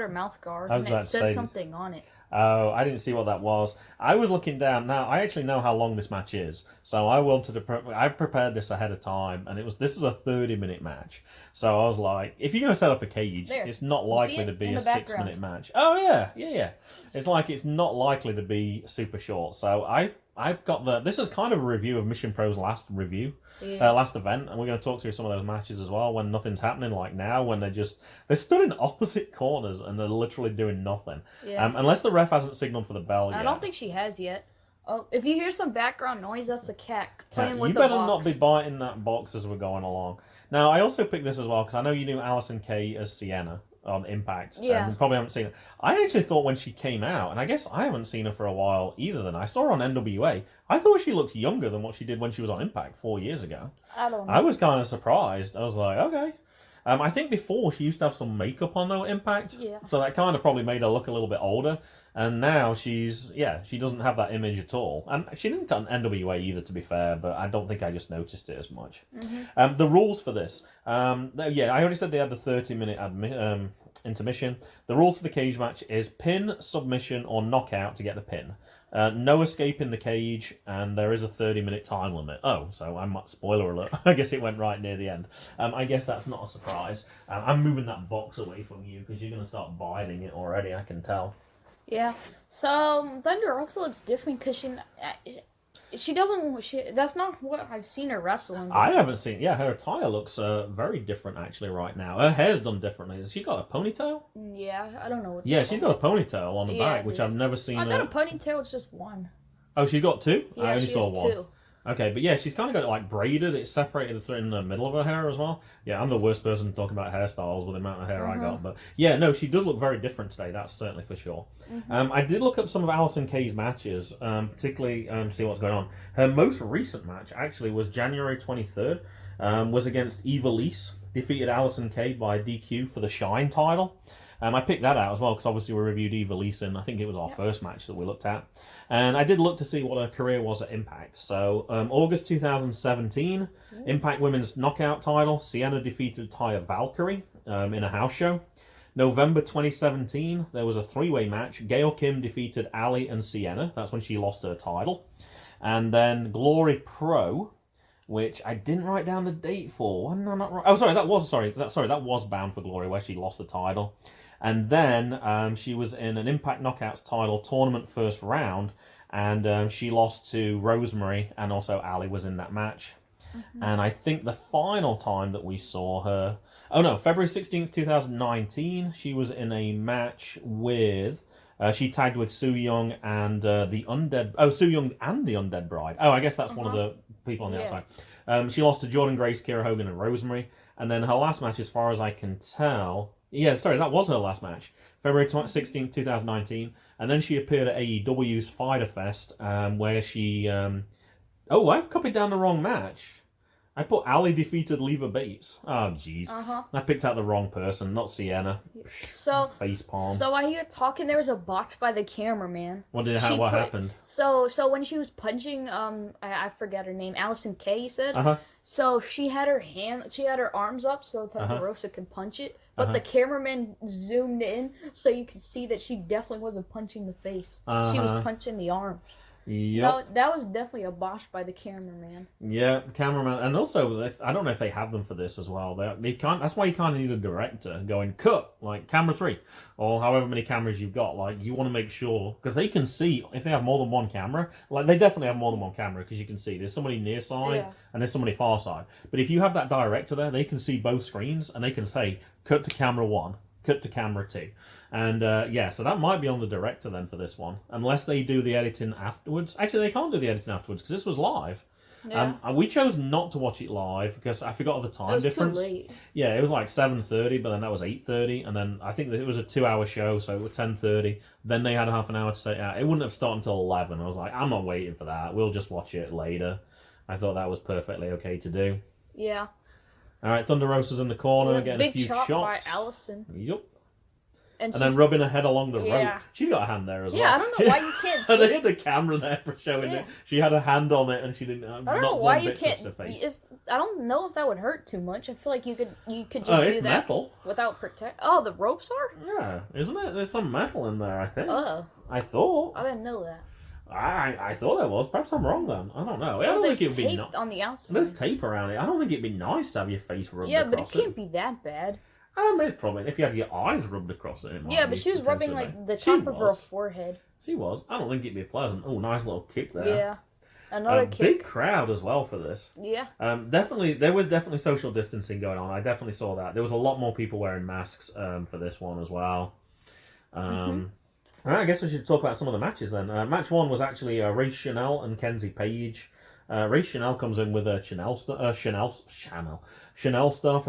mouth guard, I was and about it to said say- something on it. Oh, I didn't see what that was. I was looking down. Now, I actually know how long this match is, so I wanted to. I prepared this ahead of time, and this is a 30-minute match. So I was like, if you're going to set up a cage, There. it's not You likely see it to be in a the background. 6-minute match. Oh yeah. It's not likely to be super short. So I've got this is kind of a review of Mission Pro's last review. Yeah. Last event, and we're going to talk through some of those matches as well when nothing's happening, like now when they're stood in opposite corners and they're literally doing nothing. Yeah. Unless the ref hasn't signaled for the bell yet. I don't think she has yet. Oh, if you hear some background noise, that's a cat playing with you the better box. not be biting that box as we're going along. Now, I also picked this as well because I know you knew Allysin Kay as Sienna on Impact. Yeah. And you probably haven't seen her. I actually thought when she came out, and I guess I haven't seen her for a while either then. I saw her on NWA. I thought she looked younger than what she did when she was on Impact 4 years ago. I don't know. I was kind of surprised. I was like, okay. I think before she used to have some makeup on though, Impact. Yeah. So that kind of probably made her look a little bit older. And now she doesn't have that image at all. And she didn't on NWA either, to be fair, but I don't think I just noticed it as much. Mm-hmm. The rules for this. I already said they had the 30-minute intermission. The rules for the cage match is pin, submission, or knockout to get the pin. No escape in the cage, and there is a 30-minute time limit. Oh, so spoiler alert. I guess it went right near the end. I guess that's not a surprise. I'm moving that box away from you because you're going to start biting it already, I can tell. Yeah. So Thunder also looks different because she doesn't. That's not what I've seen her wrestling. I haven't seen. Yeah, her attire looks very different actually right now. Her hair's done differently. Has she got a ponytail? Yeah, I don't know what's. Yeah, she's got a ponytail on the Yeah, back, which it is. I've never seen. I got a ponytail. It's just one. Oh, she's got two? Yeah, I only she saw has one. two. Okay, but yeah, she's kind of got it like braided. It's separated in the middle of her hair as well. Yeah, I'm the worst person to talk about hairstyles with the amount of hair I got. But yeah, no, she does look very different today. That's certainly for sure. I did look up some of Allysin Kay's matches, particularly see what's going on. Her most recent match actually was January 23rd. Was against Ivelisse. Defeated Allysin Kay by DQ for the Shine title. I picked that out as well because obviously we reviewed Ivelisse, and I think it was our first match that we looked at. And I did look to see what her career was at Impact. So August 2017, Impact Women's Knockout title, Sienna defeated Taya Valkyrie in a house show. November 2017, there was a three-way match. Gail Kim defeated Ally and Sienna. That's when she lost her title. And then Glory Pro, which I didn't write down the date for. No, not right. Oh, sorry, that was Bound for Glory, where she lost the title. And then she was in an Impact Knockouts title tournament first round, and she lost to Rosemary, and also Ally was in that match. And I think the final time that we saw her... Oh no, February 16th, 2019, she was in a match with... she tagged with Su Yung and the Undead... Oh, Su Yung and the Undead Bride. Oh, I guess that's one of the people on the outside. She lost to Jordan Grace, Kira Hogan, and Rosemary. And then her last match, as far as I can tell... Yeah, sorry, that was her last match. February 16th, 2019. And then she appeared at AEW's Fighter Fest, where she... Oh, I've copied down the wrong match. I put Ally defeated Leva Bates. Oh, jeez. I picked out the wrong person, not Sienna. So Facepalm. So while you were talking, there was a botch by the cameraman. What happened? So when she was punching, I forget her name, Allysin Kay, you said. So she had her arms up so that Rosa could punch it, but the cameraman zoomed in so you could see that she definitely wasn't punching the face. She was punching the arm. Yep. That was definitely a botch by the cameraman. Yeah, the cameraman, and also I don't know if they have them for this as well. They can't. That's why you kind of need a director going cut like camera 3 or however many cameras you've got. Like you want to make sure because they can see if they have more than one camera. Like they definitely have more than one camera because you can see there's somebody near side and there's somebody far side. But if you have that director there, they can see both screens and they can say cut to camera 1. Cut to camera 2. And so that might be on the director then for this one, unless they do the editing afterwards. Actually, they can't do the editing afterwards because this was live. Yeah. We chose not to watch it live because I forgot the time difference. Too late. Yeah, it was like 7:30, but then that was 8:30, and then I think that it was a 2-hour show, so it was 10:30. Then they had half an hour to set it out. It wouldn't have started until 11. I was like, I'm not waiting for that. We'll just watch it later. I thought that was perfectly okay to do. Yeah. All right, Thunder Rosa's in the corner getting a few big chop shots. by Allysin. Yep. and then rubbing her head along the rope. Yeah. She's got a hand there as well. Yeah, I don't know why you can't. They had the camera there for showing it. She had a hand on it, and she didn't. I don't know why you can't. I don't know if that would hurt too much. I feel like you could just do that metal. without protect. Oh, the ropes are. Yeah, isn't it? There's some metal in there, I think. Oh. I thought. I didn't know that. I thought there was. Perhaps I'm wrong then. I don't know. I don't think it would be tape on the outside. There's tape around it. I don't think it'd be nice to have your face rubbed across it. Yeah, but it can't be that bad. It's probably if you had your eyes rubbed across it. Yeah, but she was rubbing like the top of her forehead. She was. I don't think it'd be pleasant. Oh, nice little kick there. Yeah, another kick. Big crowd as well for this. Yeah. Definitely, there was definitely social distancing going on. I definitely saw that. There was a lot more people wearing masks for this one as well. All right, I guess we should talk about some of the matches then. Match 1 was actually Ray Chanel and Kenzie Page. Ray Chanel comes in with a Chanel stuff, a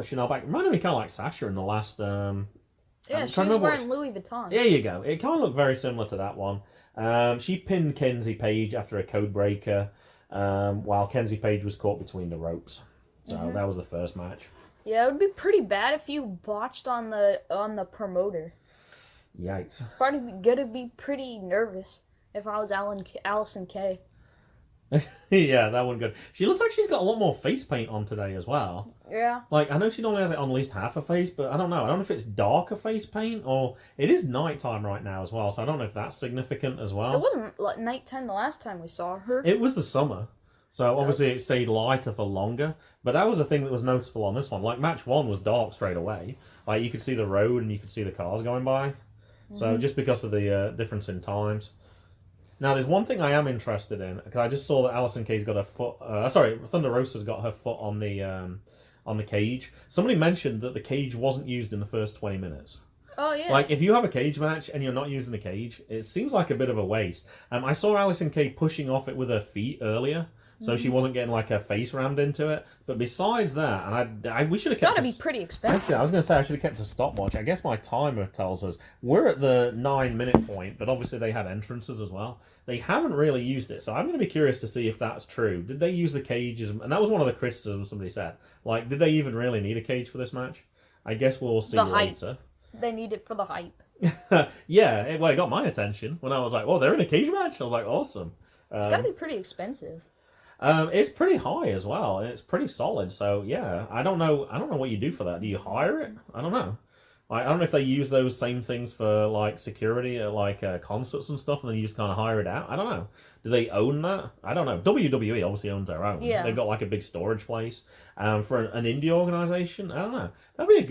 Chanel back. Reminded me kind of like Sasha in the last. Yeah, she was wearing Louis Vuitton. There you go. It kind of looked very similar to that one. She pinned Kenzie Page after a code breaker, while Kenzie Page was caught between the ropes. So that was the first match. Yeah, it would be pretty bad if you botched on the promoter. Yikes! It's probably gonna be pretty nervous if I was Allysin Kay. Yeah, that one good. She looks like she's got a lot more face paint on today as well. Yeah. Like, I know she normally has it on at least half her face, but I don't know. I don't know if it's darker face paint or it is nighttime right now as well, so I don't know if that's significant as well. It wasn't like nighttime the last time we saw her. It was the summer, so obviously it stayed lighter for longer. But that was a thing that was noticeable on this one. Like, match 1 was dark straight away. Like, you could see the road and you could see the cars going by. So just because of the difference in times. Now, there's one thing I am interested in, because I just saw that Allysin Kay's got her foot... Thunder Rosa's got her foot on the cage. Somebody mentioned that the cage wasn't used in the first 20 minutes. Oh, yeah. Like, if you have a cage match and you're not using the cage, it seems like a bit of a waste. I saw Allysin Kay pushing off it with her feet earlier, so she wasn't getting, like, her face rammed into it. But besides that, and we should have kept... It's got to be pretty expensive. Actually, I was going to say I should have kept a stopwatch. I guess my timer tells us we're at the 9-minute point, but obviously they had entrances as well. They haven't really used it, so I'm going to be curious to see if that's true. Did they use the cages? And that was one of the criticisms somebody said. Like, did they even really need a cage for this match? I guess we'll see later. They need it for the hype. Yeah, it got my attention when I was like, "Oh, they're in a cage match." I was like, "Awesome!" It's got to be pretty expensive. It's pretty high as well, and it's pretty solid. So yeah, I don't know what you do for that. Do you hire it? I don't know. Like, I don't know if they use those same things for like security at like concerts and stuff, and then you just kind of hire it out. I don't know. Do they own that? I don't know. WWE obviously owns their own. Yeah. They've got like a big storage place. For an indie organization, I don't know. That'd be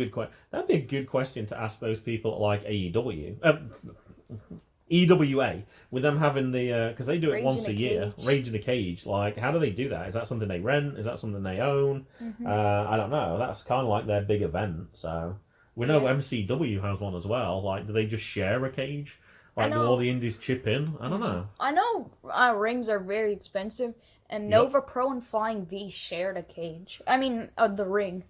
a good question to ask those people at like AEW. EWA, with them having the because they do it once a year, Rage in a Cage. Like, how do they do that? Is that something they rent? Is that something they own? I don't know. That's kind of like their big event. So we know MCW has one as well. Like, do they just share a cage? Like, do all the indies chip in? I don't know. I know rings are very expensive, and Nova Pro and Flying V shared a cage. I mean, the ring.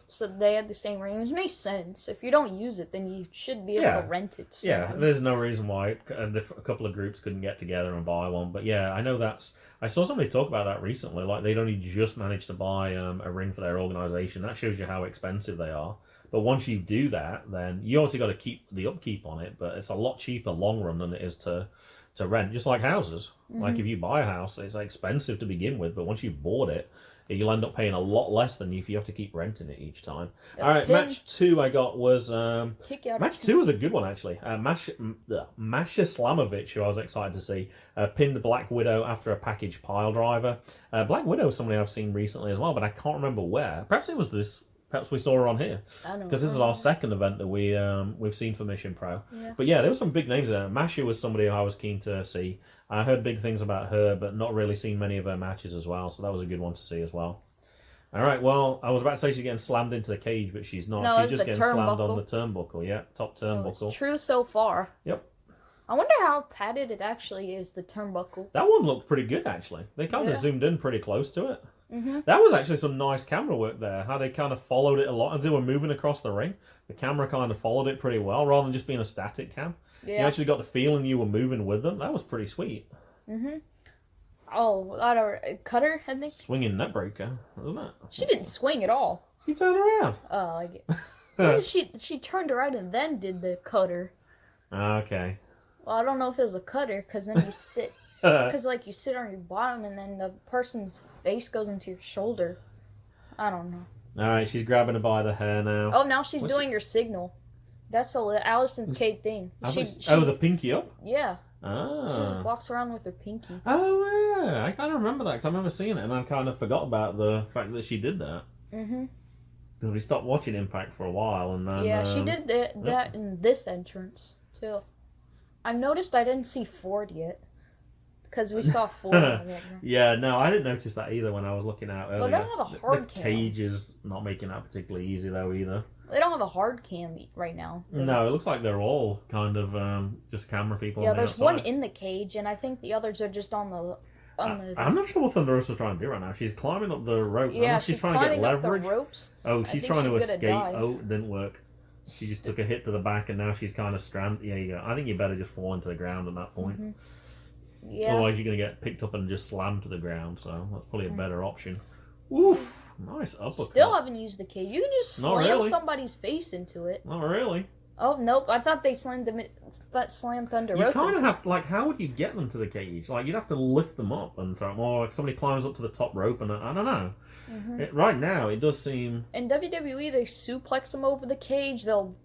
So they had the same ring, which makes sense. If you don't use it, then you should be able to rent it. Yeah, there's no reason why a couple of groups couldn't get together and buy one. But yeah, I know I saw somebody talk about that recently. Like, they'd only just managed to buy a ring for their organization. That shows you how expensive they are. But once you do that, then you obviously got to keep the upkeep on it. But it's a lot cheaper long run than it is to rent. Just like houses. Like, if you buy a house, it's expensive to begin with. But once you've bought it, you'll end up paying a lot less than if you have to keep renting it each time. All right, match 2 I got was... match 2 was a good one, actually. Masha Slamovich, who I was excited to see, pinned Black Widow after a package pile driver. Black Widow is somebody I've seen recently as well, but I can't remember where. Perhaps it was this... Perhaps we saw her on here, because this is our second event that we've seen for Mission Pro. Yeah. But yeah, there were some big names there. Masha was somebody I was keen to see. I heard big things about her, but not really seen many of her matches as well, so that was a good one to see as well. All right, well, I was about to say she's getting slammed into the cage, but she's not. No, she's just getting slammed on the turnbuckle. Yeah, top turnbuckle. It's true so far. Yep. I wonder how padded it actually is, the turnbuckle. That one looked pretty good, actually. They kind of zoomed in pretty close to it. That was actually some nice camera work there. How they kind of followed it a lot as they were moving across the ring. The camera kind of followed it pretty well, rather than just being a static cam. Yeah. You actually got the feeling you were moving with them. That was pretty sweet. Oh, that cutter, hadn't they? Swinging neckbreaker, wasn't it? She didn't swing at all. She turned around. Oh, I get. Yeah, she turned around and then did the cutter. Okay. Well, I don't know if it was a cutter, because then you sit, because like you sit on your bottom and then the person's face goes into your shoulder. I don't know. All right, she's grabbing her by the hair now. Oh, now she's doing her signal. That's Allison's Kate thing. The pinky up? Yeah. Ah. She just walks around with her pinky. Oh, yeah. I kind of remember that because I remember seeing it and I kind of forgot about the fact that she did that. Mm-hmm. Because we stopped watching Impact for a while and then... Yeah, she did that in this entrance, too. I've noticed I didn't see Ford yet. Because we saw Ford. Yeah, no, I didn't notice that either when I was looking out earlier. Well, they don't have a hard cam. The cage is not making that particularly easy, though, either. They don't have a hard cam right now. No, it looks like they're all kind of just camera people. Yeah, on the there's outside. one in the cage, and I think the others are just on the... I'm not sure what Thunder Rosa's trying to do right now. She's climbing up the rope. Yeah, she's trying to get leverage. Up the ropes. Oh, she's trying to escape. Dive. Oh, it didn't work. She just took a hit to the back, and now she's kind of stranded. Yeah, you go. I think you better just fall into the ground at that point. Mm-hmm. Yeah. Otherwise, you're going to get picked up and just slammed to the ground. So that's probably a better option. Oof, nice uppercut. Still haven't used the cage. You can just slam somebody's face into it. Not really. Oh, nope. I thought they slammed Thunder Rosa. You kind of have, like, how would you get them to the cage? Like, you'd have to lift them up and throw them. Or if somebody climbs up to the top rope and I don't know. Mm-hmm. Right now, it does seem... In WWE, they suplex them over the cage. They'll...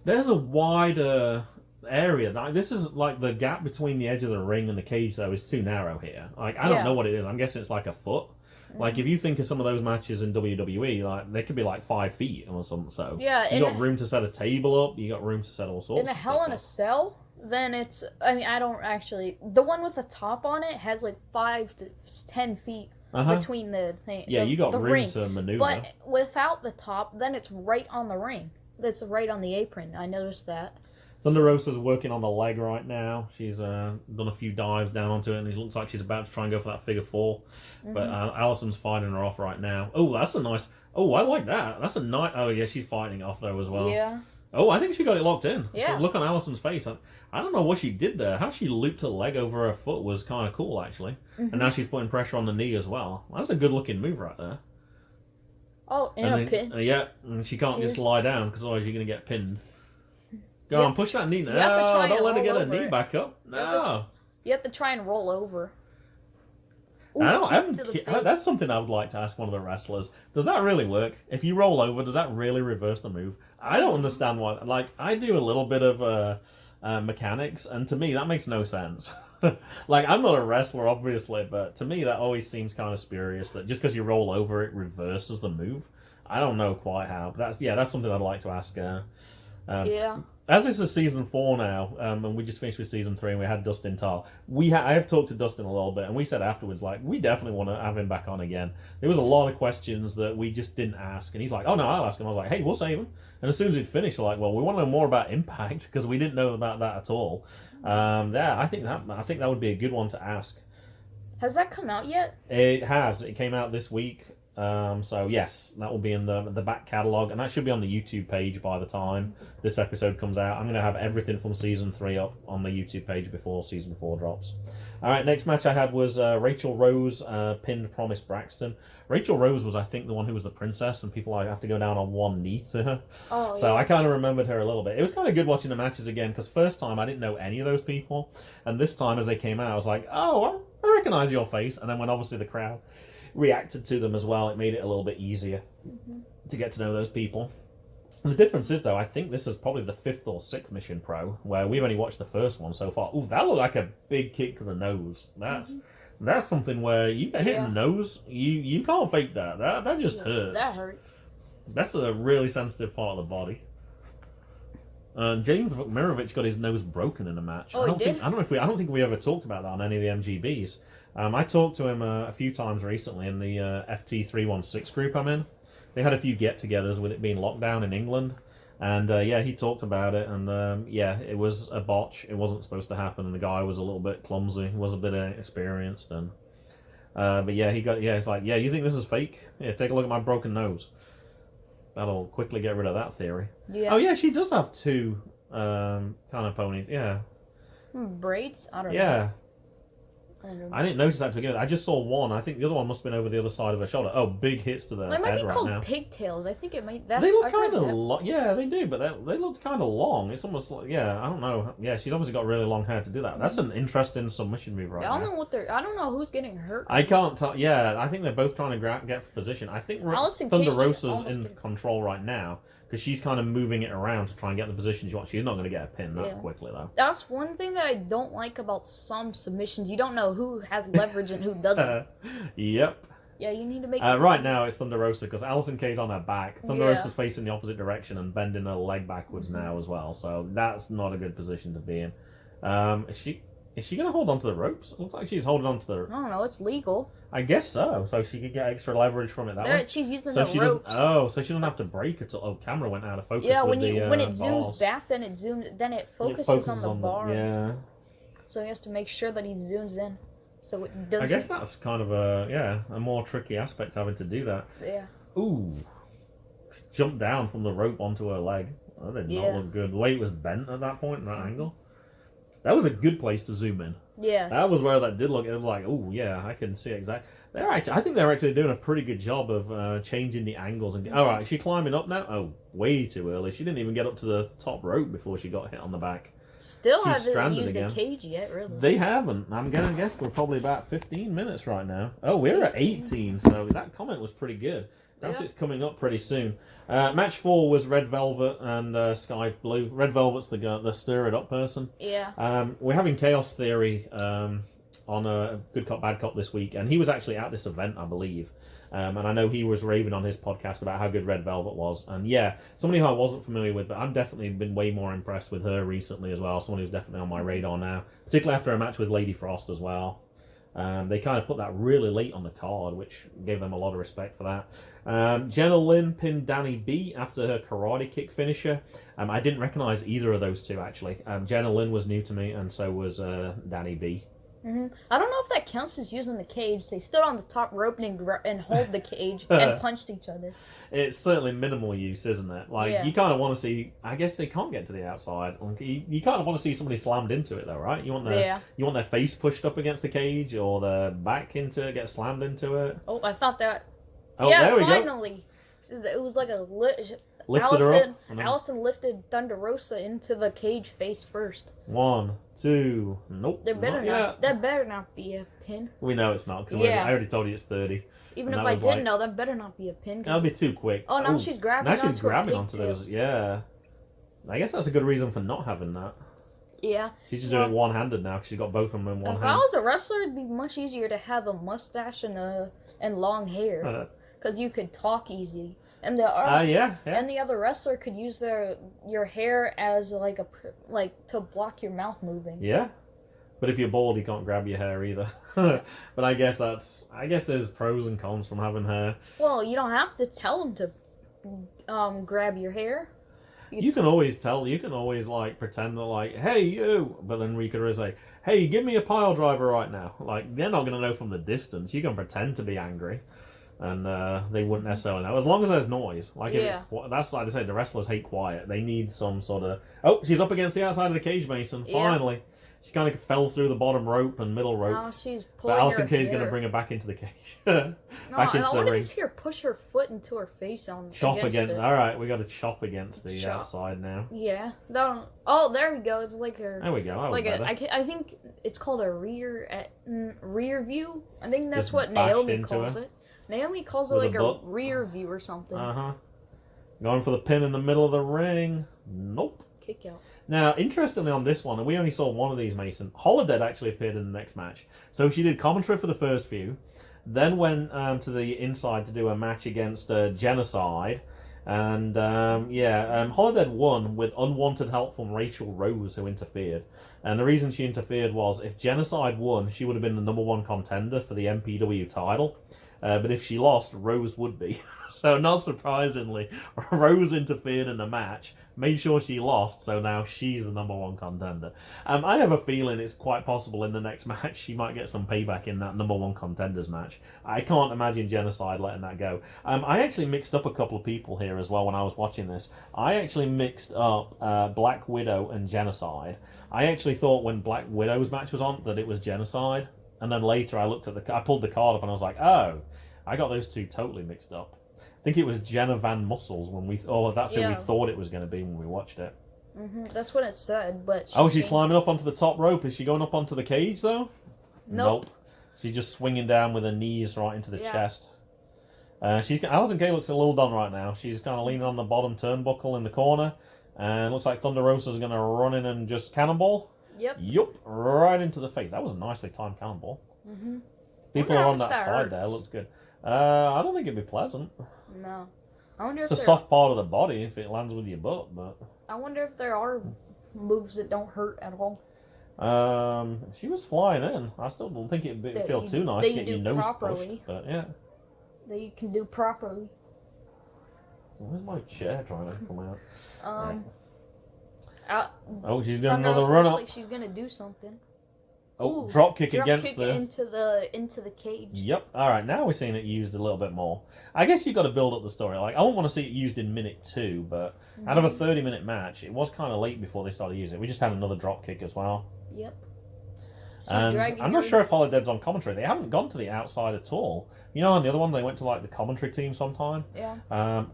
There's a wider area. Like, this is, like, the gap between the edge of the ring and the cage, though, is too narrow here. Like, I don't know what it is. I'm guessing it's like a foot. Like, if you think of some of those matches in WWE, like, they could be like 5 feet or something, so... Yeah, you got room to set a table up, you got room to set all sorts of stuff. In a Hell in a Cell, then it's... I mean, I don't actually... The one with the top on it has like 5 to 10 feet between the thing. Yeah, you got room ring. to maneuver. But without the top, then it's right on the ring. It's right on the apron. I noticed that. Thunder Rosa's working on the leg right now. She's done a few dives down onto it, and it looks like she's about to try and go for that figure 4. Mm-hmm. But Allison's fighting her off right now. Oh, that's a nice... Oh, I like that. That's a nice... Oh, yeah, she's fighting it off, though, as well. Yeah. Oh, I think she got it locked in. Yeah. Look on Allison's face. I don't know what she did there. How she looped her leg over her foot was kind of cool, actually. Mm-hmm. And now she's putting pressure on the knee as well. That's a good-looking move right there. Oh, and a pin. Yeah, and she can't just lie down, because otherwise you're going to get pinned. Go on, push that knee. No, don't let her get her knee back up. No. You have to try and roll over. Ooh, that's something I would like to ask one of the wrestlers. Does that really work? If you roll over, does that really reverse the move? I don't understand why. Like, I do a little bit of mechanics, and to me, that makes no sense. Like, I'm not a wrestler, obviously, but to me, that always seems kind of spurious that just because you roll over, it reverses the move. I don't know quite how. But that's something I'd like to ask. Yeah. As this is season 4 now, and we just finished with season 3, and we had Dustin Tarr. I have talked to Dustin a little bit, and we said afterwards, like, we definitely want to have him back on again. There was a lot of questions that we just didn't ask, and he's like, oh no, I'll ask him. I was like, hey, we'll save him. And as soon as we'd finished, we're like, well, we want to know more about Impact, because we didn't know about that at all. I think that would be a good one to ask. Has that come out yet? It has. It came out this week. So yes, that will be in the back catalogue, and that should be on the YouTube page by the time this episode comes out. I'm going to have everything from season 3 up on the YouTube page before season 4 drops. All right, next match I had was Rachel Rose pinned Promise Braxton. Rachel Rose was, I think, the one who was the princess, and people have to go down on one knee to her. Oh, so I kind of remembered her a little bit. It was kind of good watching the matches again, because first time I didn't know any of those people, and this time as they came out, I was like, oh, I recognize your face. And then when obviously the crowd reacted to them as well, it made it a little bit easier to get to know those people. And the difference is, though, I think this is probably the 5th or 6th Mission Pro, where we've only watched the first one so far. Ooh, that looked like a big kick to the nose. That's something where you get hit in the nose, you can't fake that. That just hurts. That hurts. That's a really sensitive part of the body. James Mirovich got his nose broken in a match. Oh, he did? I don't think we ever talked about that on any of the MGBs. I talked to him a few times recently in the FT316 group I'm in. They had a few get-togethers with it being locked down in England. And he talked about it. And it was a botch. It wasn't supposed to happen. And the guy was a little bit clumsy. He was a bit inexperienced. And it's like, you think this is fake? Yeah, take a look at my broken nose. That'll quickly get rid of that theory. Yeah. Oh, yeah, she does have 2 kind of ponies. Yeah. Braids? I don't know. Yeah. I didn't notice that to begin with. I just saw one. I think the other one must have been over the other side of her shoulder. Oh, big hits to the They might head be right called now. pigtails. I think it might. They look kind of long. Yeah, they do, but they look kind of long. It's almost like, I don't know. Yeah, she's obviously got really long hair to do that. That's an interesting submission move right now. I don't know who's getting hurt. I can't tell. Yeah, I think they're both trying to get for position. I think Thunder Rosa's in control right now because she's kind of moving it around to try and get the position she wants. She's not going to get a pin that quickly, though. That's one thing that I don't like about some submissions. You don't know who has leverage and who doesn't. Yep. Yeah, you need to make right now it's Thunder Rosa because Allysin Kay's on her back. Thunder Rosa's facing the opposite direction and bending her leg backwards now as well. So that's not a good position to be in. Is she going to hold on to the ropes? It looks like she's holding on to the... I don't know, it's legal. I guess so. So she could get extra leverage from it that way. She's using so the ropes. So she doesn't have to break it. Camera went out of focus. Yeah, when it zooms balls. back, then it focuses on the bars. Yeah. So he has to make sure that he zooms in. So it doesn't... I guess that's kind of a more tricky aspect having to do that. Yeah. Ooh. Jumped down from the rope onto her leg. That did not look good. The way it was bent at that point, in that angle. That was a good place to zoom in. Yeah. That was where that did look. It was like, oh yeah, I can see exactly. I think they're actually doing a pretty good job of changing the angles. And all right, is she climbing up now? Oh, way too early. She didn't even get up to the top rope before she got hit on the back. Still haven't used the cage yet, really. They haven't. I'm gonna guess we're probably about 15 minutes right now. Oh, we're at 18, so that comment was pretty good. That's it's coming up pretty soon. Match 4 was Red Velvet and Sky Blue. Red Velvet's the stir it up person. Yeah. We're having Chaos Theory on a Good Cop Bad Cop this week, and he was actually at this event, I believe. And I know he was raving on his podcast about how good Red Velvet was. And somebody who I wasn't familiar with, but I've definitely been way more impressed with her recently as well. Someone who's definitely on my radar now, particularly after a match with Lady Frost as well. They kind of put that really late on the card, which gave them a lot of respect for that. Jenna Lynn pinned Danny B after her karate kick finisher. I didn't recognize either of those two, actually. Jenna Lynn was new to me, and so was Danny B. Mm-hmm. I don't know if that counts as using the cage. They stood on the top rope and hold the cage and punched each other. It's certainly minimal use, isn't it? Like, you kind of want to see... I guess they can't get to the outside. You kind of want to see somebody slammed into it, though, right? You want their face pushed up against the cage or their back into it, get slammed into it. Oh, I thought that... Oh, there we finally! Go. It was like a... Allysin lifted Thunder Rosa into the cage face first. 1, 2, nope. That better not be a pin. We know it's not, because I already told you it's 30. Even if I didn't know, that better not be a pin. That'll be too quick. Oh, now she's grabbing onto those. Yeah. I guess that's a good reason for not having that. Yeah. She's just doing it one-handed now, because she's got both of them in one hand. If I was a wrestler, it'd be much easier to have a mustache and long hair. Because you could talk easy. And the and the other wrestler could use your hair as to block your mouth moving. Yeah, but if you're bald, you can't grab your hair either. But I guess there's pros and cons from having hair. Well, you don't have to tell them to grab your hair. You can always tell. You can always pretend that hey you, but then we could always say, hey, give me a pile driver right now. They're not gonna know from the distance. You can pretend to be angry. And they wouldn't necessarily know. As long as there's noise. That's like they say, the wrestlers hate quiet. They need some sort of... Oh, she's up against the outside of the cage, Mason. Finally. She kind of fell through the bottom rope and middle rope. Now she's pulling but Allysin Kay's going to bring her back into the cage. I wanted to see her push her foot into her face chop against it. Alright, we got to chop against the outside now. Yeah. Oh, there we go. It's like her... There we go. I think it's called a rear view. I think that's what Naomi calls it. Naomi calls it a rear view or something. Going for the pin in the middle of the ring. Nope. Kick out. Now, interestingly on this one, and we only saw one of these, Mason, Holiday actually appeared in the next match. So she did commentary for the first few, then went to the inside to do a match against Genocide. And, Holiday won with unwanted help from Rachel Rose, who interfered. And the reason she interfered was if Genocide won, she would have been the #1 contender for the MPW title. But if she lost, Rose would be. So not surprisingly, Rose interfered in the match, made sure she lost, so now she's the #1 contender. I have a feeling it's quite possible in the next match she might get some payback in that #1 contenders match. I can't imagine Genocide letting that go. I actually mixed up a couple of people here as well when I was watching this. I actually mixed up Black Widow and Genocide. I actually thought when Black Widow's match was on that it was Genocide. And then later I pulled the card up and I was like, oh, I got those two totally mixed up. I think it was Jenna Van Muscles that's who we thought it was going to be when we watched it. Mm-hmm. That's what it said, but... She's climbing up onto the top rope. Is she going up onto the cage, though? Nope. She's just swinging down with her knees right into the chest. Allysin Kay looks a little done right now. She's kind of leaning on the bottom turnbuckle in the corner. And looks like Thunder Rosa is going to run in and just cannonball. Yep. Yup, right into the face. That was a nicely timed cannonball. Mm-hmm. People are on that side there. Looks good. I don't think it'd be pleasant. No. I wonder it's a soft part of the body if it lands with your butt, but... I wonder if there are moves that don't hurt at all. She was flying in. I still don't think it'd feel too nice to get your nose pushed, but yeah. That you can do properly. Where's my chair trying to come out? She's doing Thunder another Rosa run looks up. like she's gonna do something. Oh, drop kick against the... into the cage. Yep. All right, now we're seeing it used a little bit more. I guess you've got to build up the story. Like, I wouldn't want to see it used in minute 2, but out of a 30-minute match, it was kind of late before they started using it. We just had another drop kick as well. Yep. And I'm not sure if Holiday's on commentary. They haven't gone to the outside at all. You know, on the other one, they went to, like, the commentary team sometime. Yeah.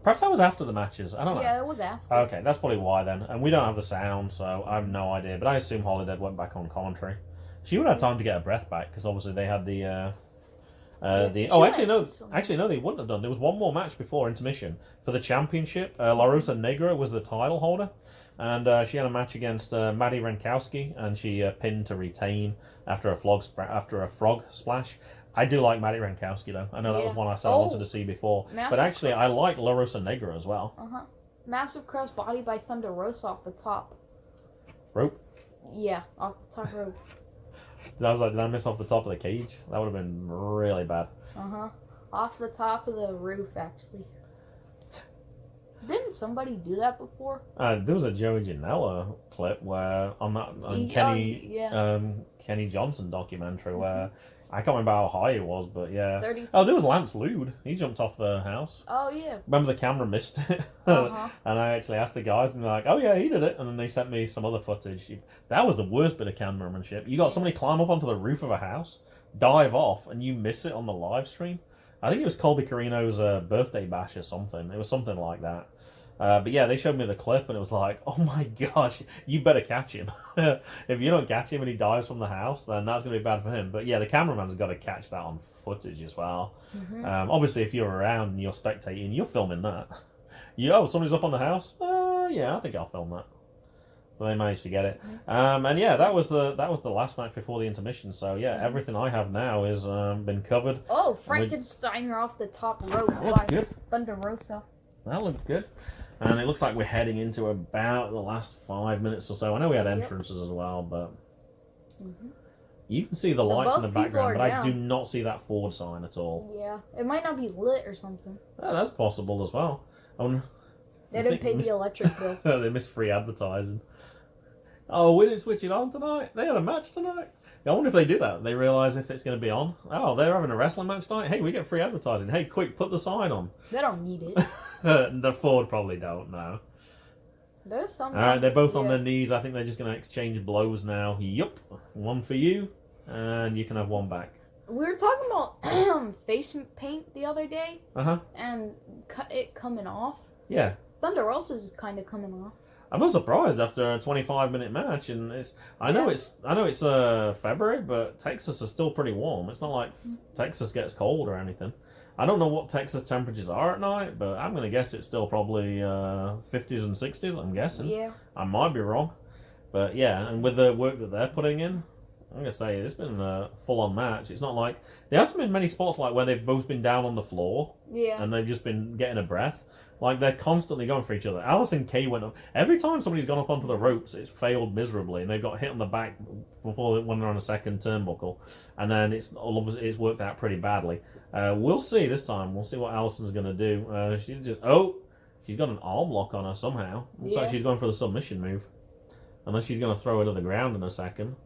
Perhaps that was after the matches. I don't know. Yeah, it was after. Okay, that's probably why then. And we don't have the sound, so I have no idea. But I assume Holiday went back on commentary. She would have time to get her breath back, because obviously they had actually no, they wouldn't have done. There was one more match before intermission for the championship. La Rosa Negra was the title holder, and she had a match against Maddie Renkowski, and she pinned to retain after a frog splash. I do like Maddie Renkowski though. I know that was one I said I wanted to see before, but actually I like La Rosa Negra as well. Massive cross body by Thunder Rosa off the top rope. Yeah, off the top rope. I was like, did I miss off the top of the cage? That would have been really bad. Off the top of the roof, actually. Didn't somebody do that before? There was a Joey Janela clip where on Kenny Johnson documentary where I can't remember how high it was, but yeah. 30. Oh, there was Lance Lude. He jumped off the house. Oh yeah. Remember the camera missed it, and I actually asked the guys, and they're like, "Oh yeah, he did it." And then they sent me some other footage. That was the worst bit of cameramanship. You got somebody climb up onto the roof of a house, dive off, and you miss it on the live stream. I think it was Colby Carino's birthday bash or something. It was something like that. But yeah, they showed me the clip, and it was like, oh my gosh, you better catch him. If you don't catch him and he dives from the house, then that's going to be bad for him. But yeah, the cameraman's got to catch that on footage as well. Obviously, if you're around and you're spectating, you're filming that. Somebody's up on the house? Yeah, I think I'll film that. So they managed to get it. And yeah, that was the last match before the intermission. So yeah, everything I have now is been covered. Oh, Frankensteiner off the top rope by Thunder Rosa. That looked good. And it looks like we're heading into about the last 5 minutes or so. I know we had entrances as well, but you can see the lights in the background, but I do not see that forward sign at all. Yeah, it might not be lit or something. That's possible as well. They didn't pay the electric bill. They missed free advertising. Oh, we didn't switch it on tonight. They had a match tonight. I wonder if they do that. They realise if it's going to be on. Oh, they're having a wrestling match tonight. Hey, we get free advertising. Hey, quick, put the sign on. They don't need it. The Ford probably don't know. There's some. Alright, they're both on their knees. I think they're just going to exchange blows now. Yup. One for you, and you can have one back. We were talking about face paint the other day. And it coming off. Yeah. Thunder Rosa's kind of coming off. I'm not surprised after a 25-minute match, and I know it's February, but Texas is still pretty warm. It's not like Texas gets cold or anything. I don't know what Texas temperatures are at night, but I'm gonna guess it's still probably 50s and 60s. I'm guessing. Yeah. I might be wrong, but yeah, and with the work that they're putting in, I'm gonna say it's been a full-on match. It's not like there hasn't been many spots like where they've both been down on the floor, and they've just been getting a breath. Like, they're constantly going for each other. Allysin Kay went up. Every time somebody's gone up onto the ropes, it's failed miserably, and they got hit on the back when they're on a second turnbuckle. And then it's worked out pretty badly. We'll see this time. We'll see what Allison's going to do. She's got an arm lock on her somehow. Looks like she's going for the submission move. Unless she's going to throw her to the ground in a second.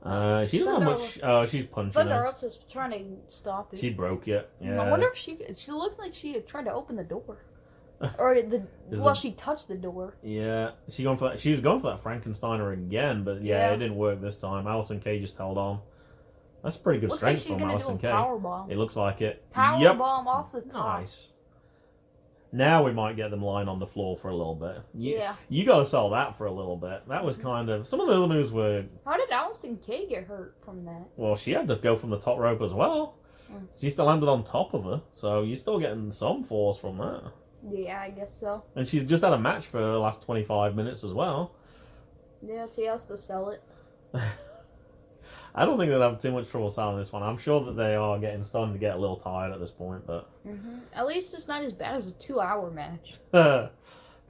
She doesn't have much. Oh, she's punching her. Thunder Rosa's trying to stop it. She broke it. Yeah. I wonder if she looked like she tried to open the door, or she touched the door. Yeah, she was going for that Frankensteiner again, but yeah, it didn't work this time. Allysin Kay just held on. That's pretty good Looks like strength she's from gonna do a Allysin Kay. powerbomb. It looks like it. Powerbomb off the top. Nice. Now we might get them lying on the floor for a little bit. Yeah. You got to sell that for a little bit. That was kind of... Some of the other moves were... How did Allysin Kay get hurt from that? Well, she had to go from the top rope as well. She still landed on top of her. So you're still getting some force from that. Yeah, I guess so. And she's just had a match for the last 25 minutes as well. Yeah, she has to sell it. I don't think they'll have too much trouble selling this one. I'm sure that they are starting to get a little tired at this point, but... At least it's not as bad as a 2-hour match.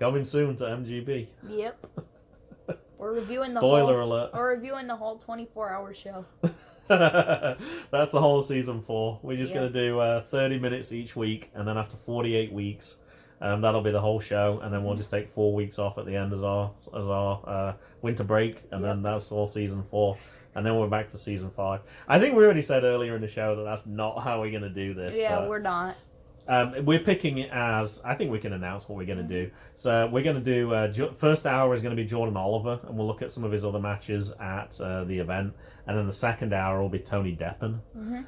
Coming soon to MGB. Yep. We're reviewing Spoiler alert. We're reviewing the whole 24-hour show. That's the whole season 4. We're just going to do 30 minutes each week, and then after 48 weeks, that'll be the whole show, and then we'll just take 4 weeks off at the end as our winter break, and then that's all season 4. And then we're back for season 5. I think we already said earlier in the show that that's not how we're going to do this. Yeah, we're not. We're picking it as... I think we can announce what we're going to do. So we're going to do... first hour is going to be Jordan Oliver, and we'll look at some of his other matches at the event. And then the second hour will be Tony Deppen.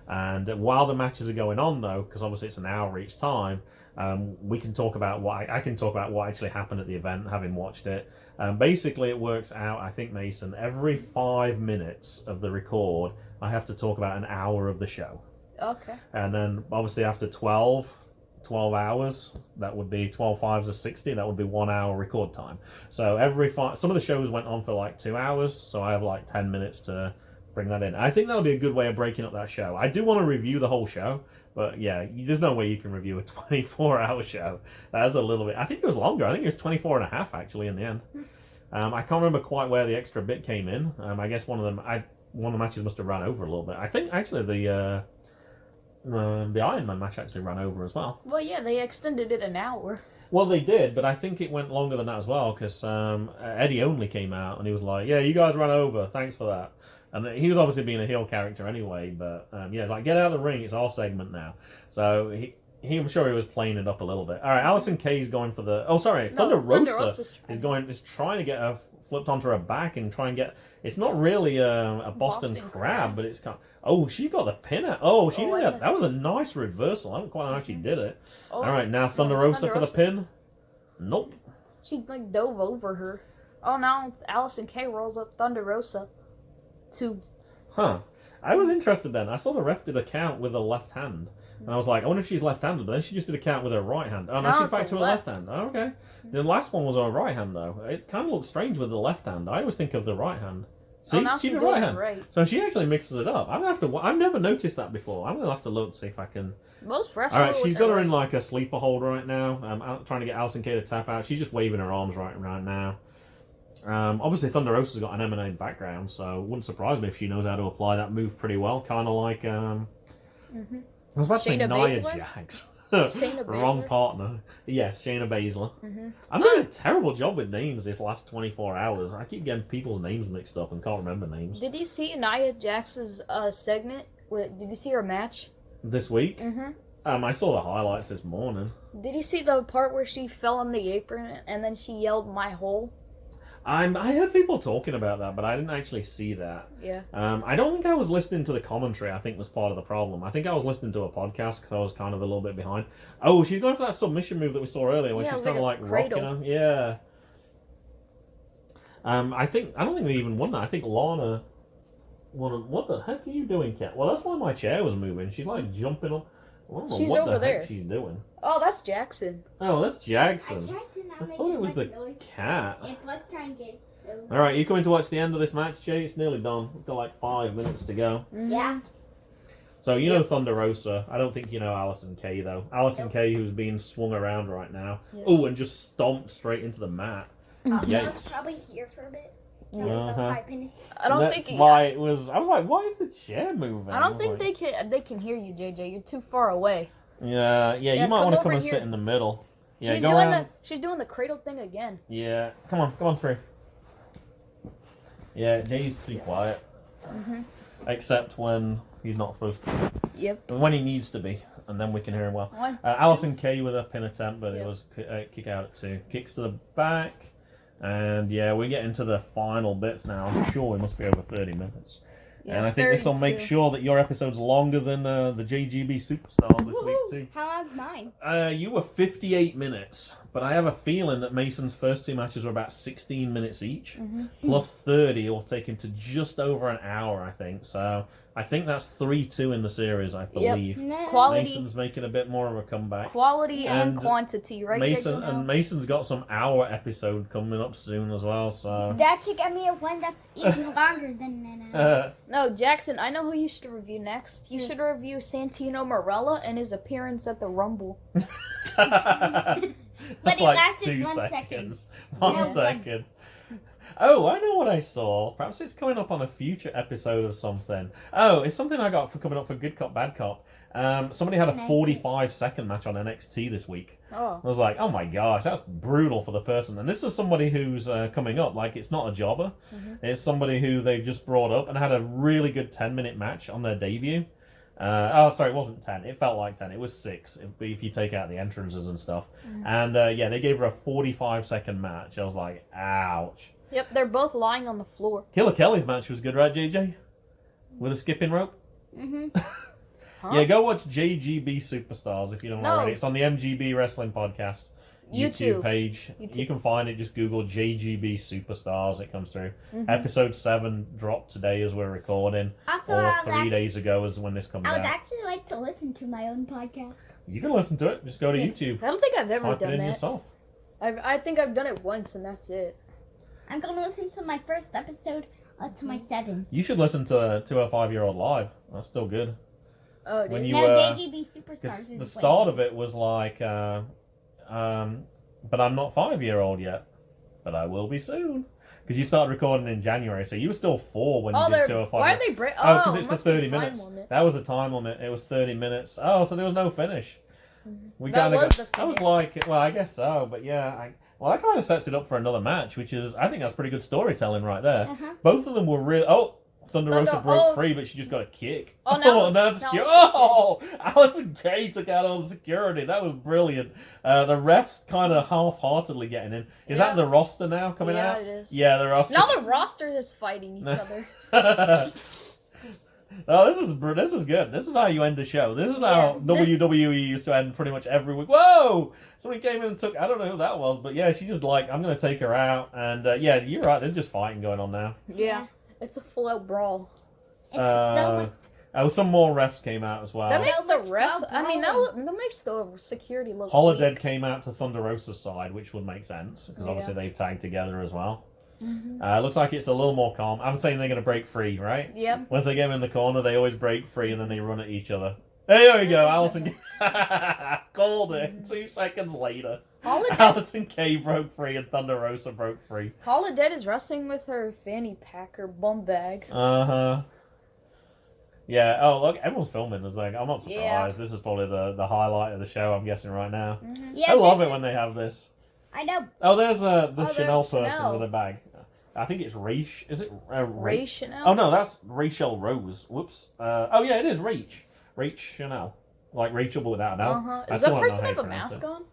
And while the matches are going on, though, because obviously it's an hour each time, we can talk about I can talk about what actually happened at the event, having watched it. Basically, it works out, I think, Mason, every 5 minutes of the record, I have to talk about an hour of the show. Okay. And then, obviously, after 12 hours, that would be 12 5s are 60, that would be 1 hour record time. So some of the shows went on for like 2 hours, so I have like 10 minutes to bring that in. I think that'll be a good way of breaking up that show. I do want to review the whole show, but yeah, there's no way you can review a 24-hour show. That's a little bit... I think it was longer. I think it was 24 and a half, actually, in the end. I can't remember quite where the extra bit came in. I guess one of the matches must have run over a little bit. I think, actually, the Iron Man match actually ran over as well. Well, yeah, they extended it an hour. Well, they did, but I think it went longer than that as well, because Eddie Only came out, and he was like, yeah, you guys ran over, thanks for that. And he was obviously being a heel character anyway, but it's like, get out of the ring, it's our segment now. So I'm sure he was playing it up a little bit. All right, Allysin Kay's going for the... Oh, sorry, Thunder Rosa is trying to get her flipped onto her back and try and get... It's not really a Boston Crab, but it's kind of... Oh, she got the pin out. Oh, she did that. That was a nice reversal. I don't quite know how she did it. All right, now Thunder Rosa for the pin. Nope. She dove over her. Oh, now Allysin Kay rolls up Thunder Rosa. Huh. I was interested then. I saw the ref did a count with a left hand. And I was like, I wonder if she's left-handed. But then she just did a count with her right hand. Oh, no, she's back to her left hand. Oh, okay. The last one was her right hand, though. It kind of looks strange with the left hand. I always think of the right hand. See, she's the right hand. Right. So she actually mixes it up. I've never noticed that before. I'm going to have to look to see if I can... Most wrestlers... All right, she's got her in like a sleeper hold right now. I'm trying to get Allysin Kay to tap out. She's just waving her arms right now. Obviously, Thunder Rosa's got an M&A background, so it wouldn't surprise me if she knows how to apply that move pretty well. Kind of like... I was about to say Nia Jax. Wrong partner. Yes, Shayna Baszler. I'm doing a terrible job with names this last 24 hours. I keep getting people's names mixed up and can't remember names. Did you see Nia Jax's segment? Did you see her match? This week? I saw the highlights this morning. Did you see the part where she fell on the apron and then she yelled, "My hole"? I heard people talking about that, but I didn't actually see that. Yeah. I don't think I was listening to the commentary. I think was part of the problem. I think I was listening to a podcast because I was kind of a little bit behind. Oh, she's going for that submission move that we saw earlier, where she's kind of like rocking her. Yeah. I don't think they even won that. I think Lana won. What the heck are you doing, Kat? Well, that's why my chair was moving. She's like jumping up. I don't know she's what over the heck there. she's doing. Oh, that's Jackson. Oh, that's Jackson. I thought it was the cat. Alright, you coming to watch the end of this match, Jay? It's nearly done. It's got like 5 minutes to go. Yeah. So you know Thunder Rosa. I don't think you know Allysin Kay, though. Allysin Kay, who's being swung around right now. Yep. Oh, and just stomped straight into the mat. So I was probably here for a bit. About 5 minutes. I don't That's think why it was. I was like, why is the chair moving? I don't think they can hear you, JJ. You're too far away. Yeah. You might want to come and sit in the middle. Yeah, she's doing the cradle thing again. Yeah, come on through. Yeah, Jay's too quiet. Except when he's not supposed to. Yep. When he needs to be, and then we can hear him well. Allysin Kay with a pin attempt, but it was kick out at 2. Kicks to the back, and yeah, we get into the final bits now. I'm sure we must be over 30 minutes. Yeah, and I think this will make 32. sure that your episode's longer than the JGB Superstars this week too. How long's mine? You were 58 minutes, but I have a feeling that Mason's first 2 matches were about 16 minutes each, plus 30 will take him to just over an hour, I think. So I think that's 3-2 in the series, I believe. No. Quality, Mason's making a bit more of a comeback. quality and And quantity, right? Mason JJ? and Mason's got some hour episode coming up soon as well. So Dad, to get me a one that's even longer than that. No, Jackson, I know who you should review next. You should review Santino Marella and his appearance at the Rumble. That's it like lasted 2 1 seconds. second. 1 Yeah, second. Oh, I know what I saw. Perhaps it's coming up on a future episode of something. Oh, it's something I got for coming up for Good Cop, Bad Cop. Somebody had a 45-second match on NXT this week. Oh. I was like, oh my gosh, that's brutal for the person. And this is somebody who's coming up. Like, it's not a jobber. It's somebody who they've just brought up and had a really good 10-minute match on their debut. Sorry, it wasn't 10. It felt like 10. It was 6 if you take out the entrances and stuff. And yeah, they gave her a 45-second match. I was like, ouch. Yep, they're both lying on the floor. Killer Kelly's match was good, right, JJ? With a skipping rope? Huh? Yeah, go watch JGB Superstars if you don't already. It's on the MGB Wrestling Podcast YouTube page. YouTube. You can find it. Just Google JGB Superstars. It comes through. Episode 7 dropped today as we're recording. Also, Or I would 3 days ago is when this comes I would out. actually like to listen to my own podcast. You can listen to it. Just go to Yeah. YouTube. I don't think I've ever Type it done in that. yourself. I think I've done it once and that's it. I'm going to listen to my first episode to my 7. You should listen to a 205-year-old live. That's still good. Oh, it When is? you, No, JGB Superstars Because is the start of it was like, but I'm not 5-year-old yet, but I will be soon. Because you started recording in January, so you were still 4 when you did 205. Why are they break? Oh, because it's it for must be 30 time minutes. limit. That was the time limit. It was 30 minutes. Oh, so there was no finish. We That kinda was got, the that was finish. like, well, I guess so, but yeah. Well, that kind of sets it up for another match, which is, I think that's pretty good storytelling right there. Both of them were real. Oh, Thunder Rosa broke free, but she just got a kick. Oh, no. That's No, secure. it's Oh, Allysin Kay took out all the security. That was brilliant. The refs kind of half-heartedly getting in. Is that the roster now coming out? Yeah, it is. Yeah, the roster. Now the roster is fighting each other. Oh, this is good. This is how you end a show. This is how Yeah. WWE used to end pretty much every week. Whoa! Somebody came in and took, I don't know who that was, but yeah, she just like, I'm going to take her out. And yeah, you're right, there's just fighting going on now. Yeah. It's a full-out brawl. It's so much. Some more refs came out as well. That makes the much ref. well I mean, blown. that makes the security look. Holodead weak. came out to Thunder Rosa's side, which would make sense, because obviously they've tagged together as well. Looks like it's a little more calm. I'm saying they're going to break free, right? Yep. Once they get them in the corner, they always break free and then they run at each other. Hey, there we go, Allysin called it 2 seconds later. Allysin Kay broke free and Thunder Rosa broke free. Holodead is wrestling with her fanny pack or bum bag. Uh-huh. Yeah, oh, look, everyone's filming. It's like, I'm not surprised. Yeah. This is probably the highlight of the show, I'm guessing, right now. Yeah, I love this it when they have this. I know. Oh, there's the there's Chanel person Chanel. with a bag. I think it's Rach. Is it Ray Chanel. Oh, no, that's Rachel Rose. Whoops. Oh, yeah, it is Rach. Rach Chanel. Like Rachel, but without an L. Does that person have a mask on?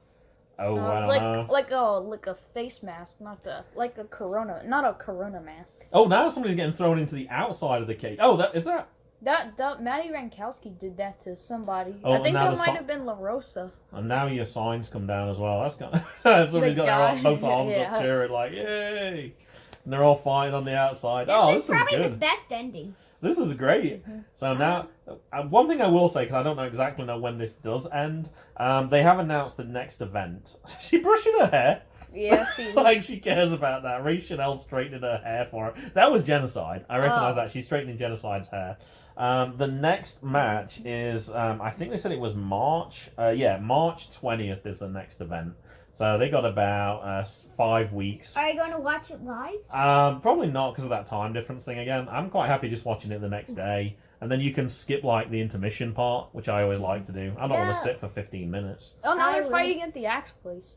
Oh, I don't know. Like a face mask, not a corona mask. Oh, now somebody's getting thrown into the outside of the cage. Oh, is that? That Maddie Rankowski did that to somebody. Oh, I think now that the might have been La Rosa. And now your signs come down as well. That's kind of... Somebody's got both arms Yeah. up cheering like, yay! And they're all fighing on the outside. This is is probably the good. best ending. This is great. So now, one thing I will say, because I don't exactly know when this does end, they have announced the next event. She brushing her hair. Yeah, she is. Like she cares about that. Ray Chanel straightening her hair for her. That was genocide. I recognize that. She's straightening Genocide's hair. The next match is, I think they said it was March. March 20th is the next event. So they got about 5 weeks. Are you going to watch it live? Probably not because of that time difference thing again. I'm quite happy just watching it the next day. And then you can skip like the intermission part, which I always like to do. I don't want to sit for 15 minutes. Oh, now they're Tyler. fighting at the Axe place.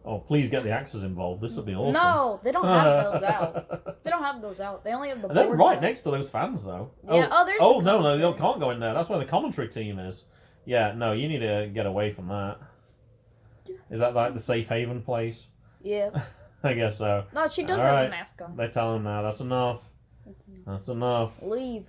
Oh, please get the Axes involved. This would be awesome. No, they don't have those out. They don't have those out. They only have the They're boards right out. next to those fans, though. Yeah, there's Oh, the no, commentary. they can't go in there. That's where the commentary team is. Yeah, no, you need to get away from that. Is that like the safe haven place? Yeah. I guess so. No, she does All have right. a mask on. They're telling them now, that's enough. That's enough. Leave.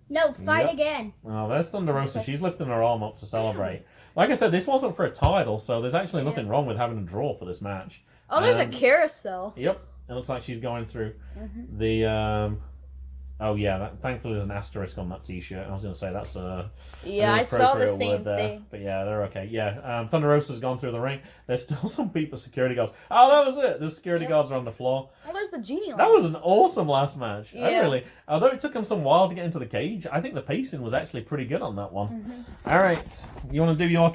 No, fight Yep. again. Oh, there's Thunder Rosa. She's lifting her arm up to celebrate. Like I said, this wasn't for a title, so there's actually nothing wrong with having a draw for this match. Oh, there's a carousel. Yep. It looks like she's going through the... Oh, yeah. Thankfully, there's an asterisk on that T-shirt. I was going to say that's a... Yeah, I saw the same thing. But yeah, they're okay. Yeah, Thunder Rosa's gone through the ring. There's still some people, security guards. Oh, that was it. The security guards are on the floor. Oh, there's the genie line. That was an awesome last match. Yeah. Although it took them some while to get into the cage, I think the pacing was actually pretty good on that one. All right, you want to do your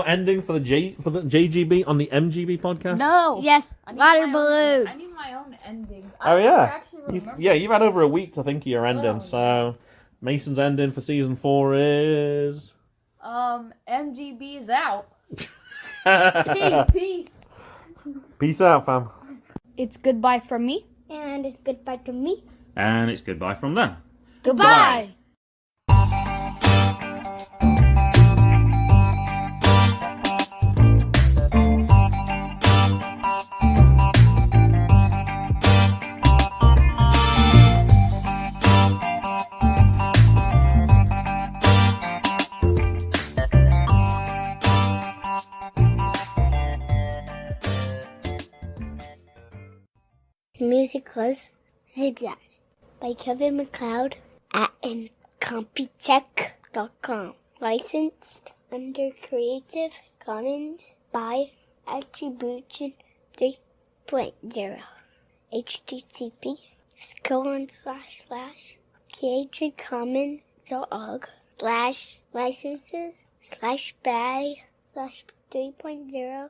ending for the JGB on the MGB podcast? No. Yes, I need water my balloons. I need my own ending. Oh yeah, Remember. you've had over a week to think of your ending. Oh, so Mason's ending for season 4 is MGB's out. Peace. Peace out, fam. It's goodbye from me. And it's goodbye to me. And it's goodbye from them. Goodbye. Music was Zigzag by Kevin MacLeod at incompetech.com. Licensed under Creative Commons by Attribution 3.0. http://creativecommons.org/licenses/by/3.0/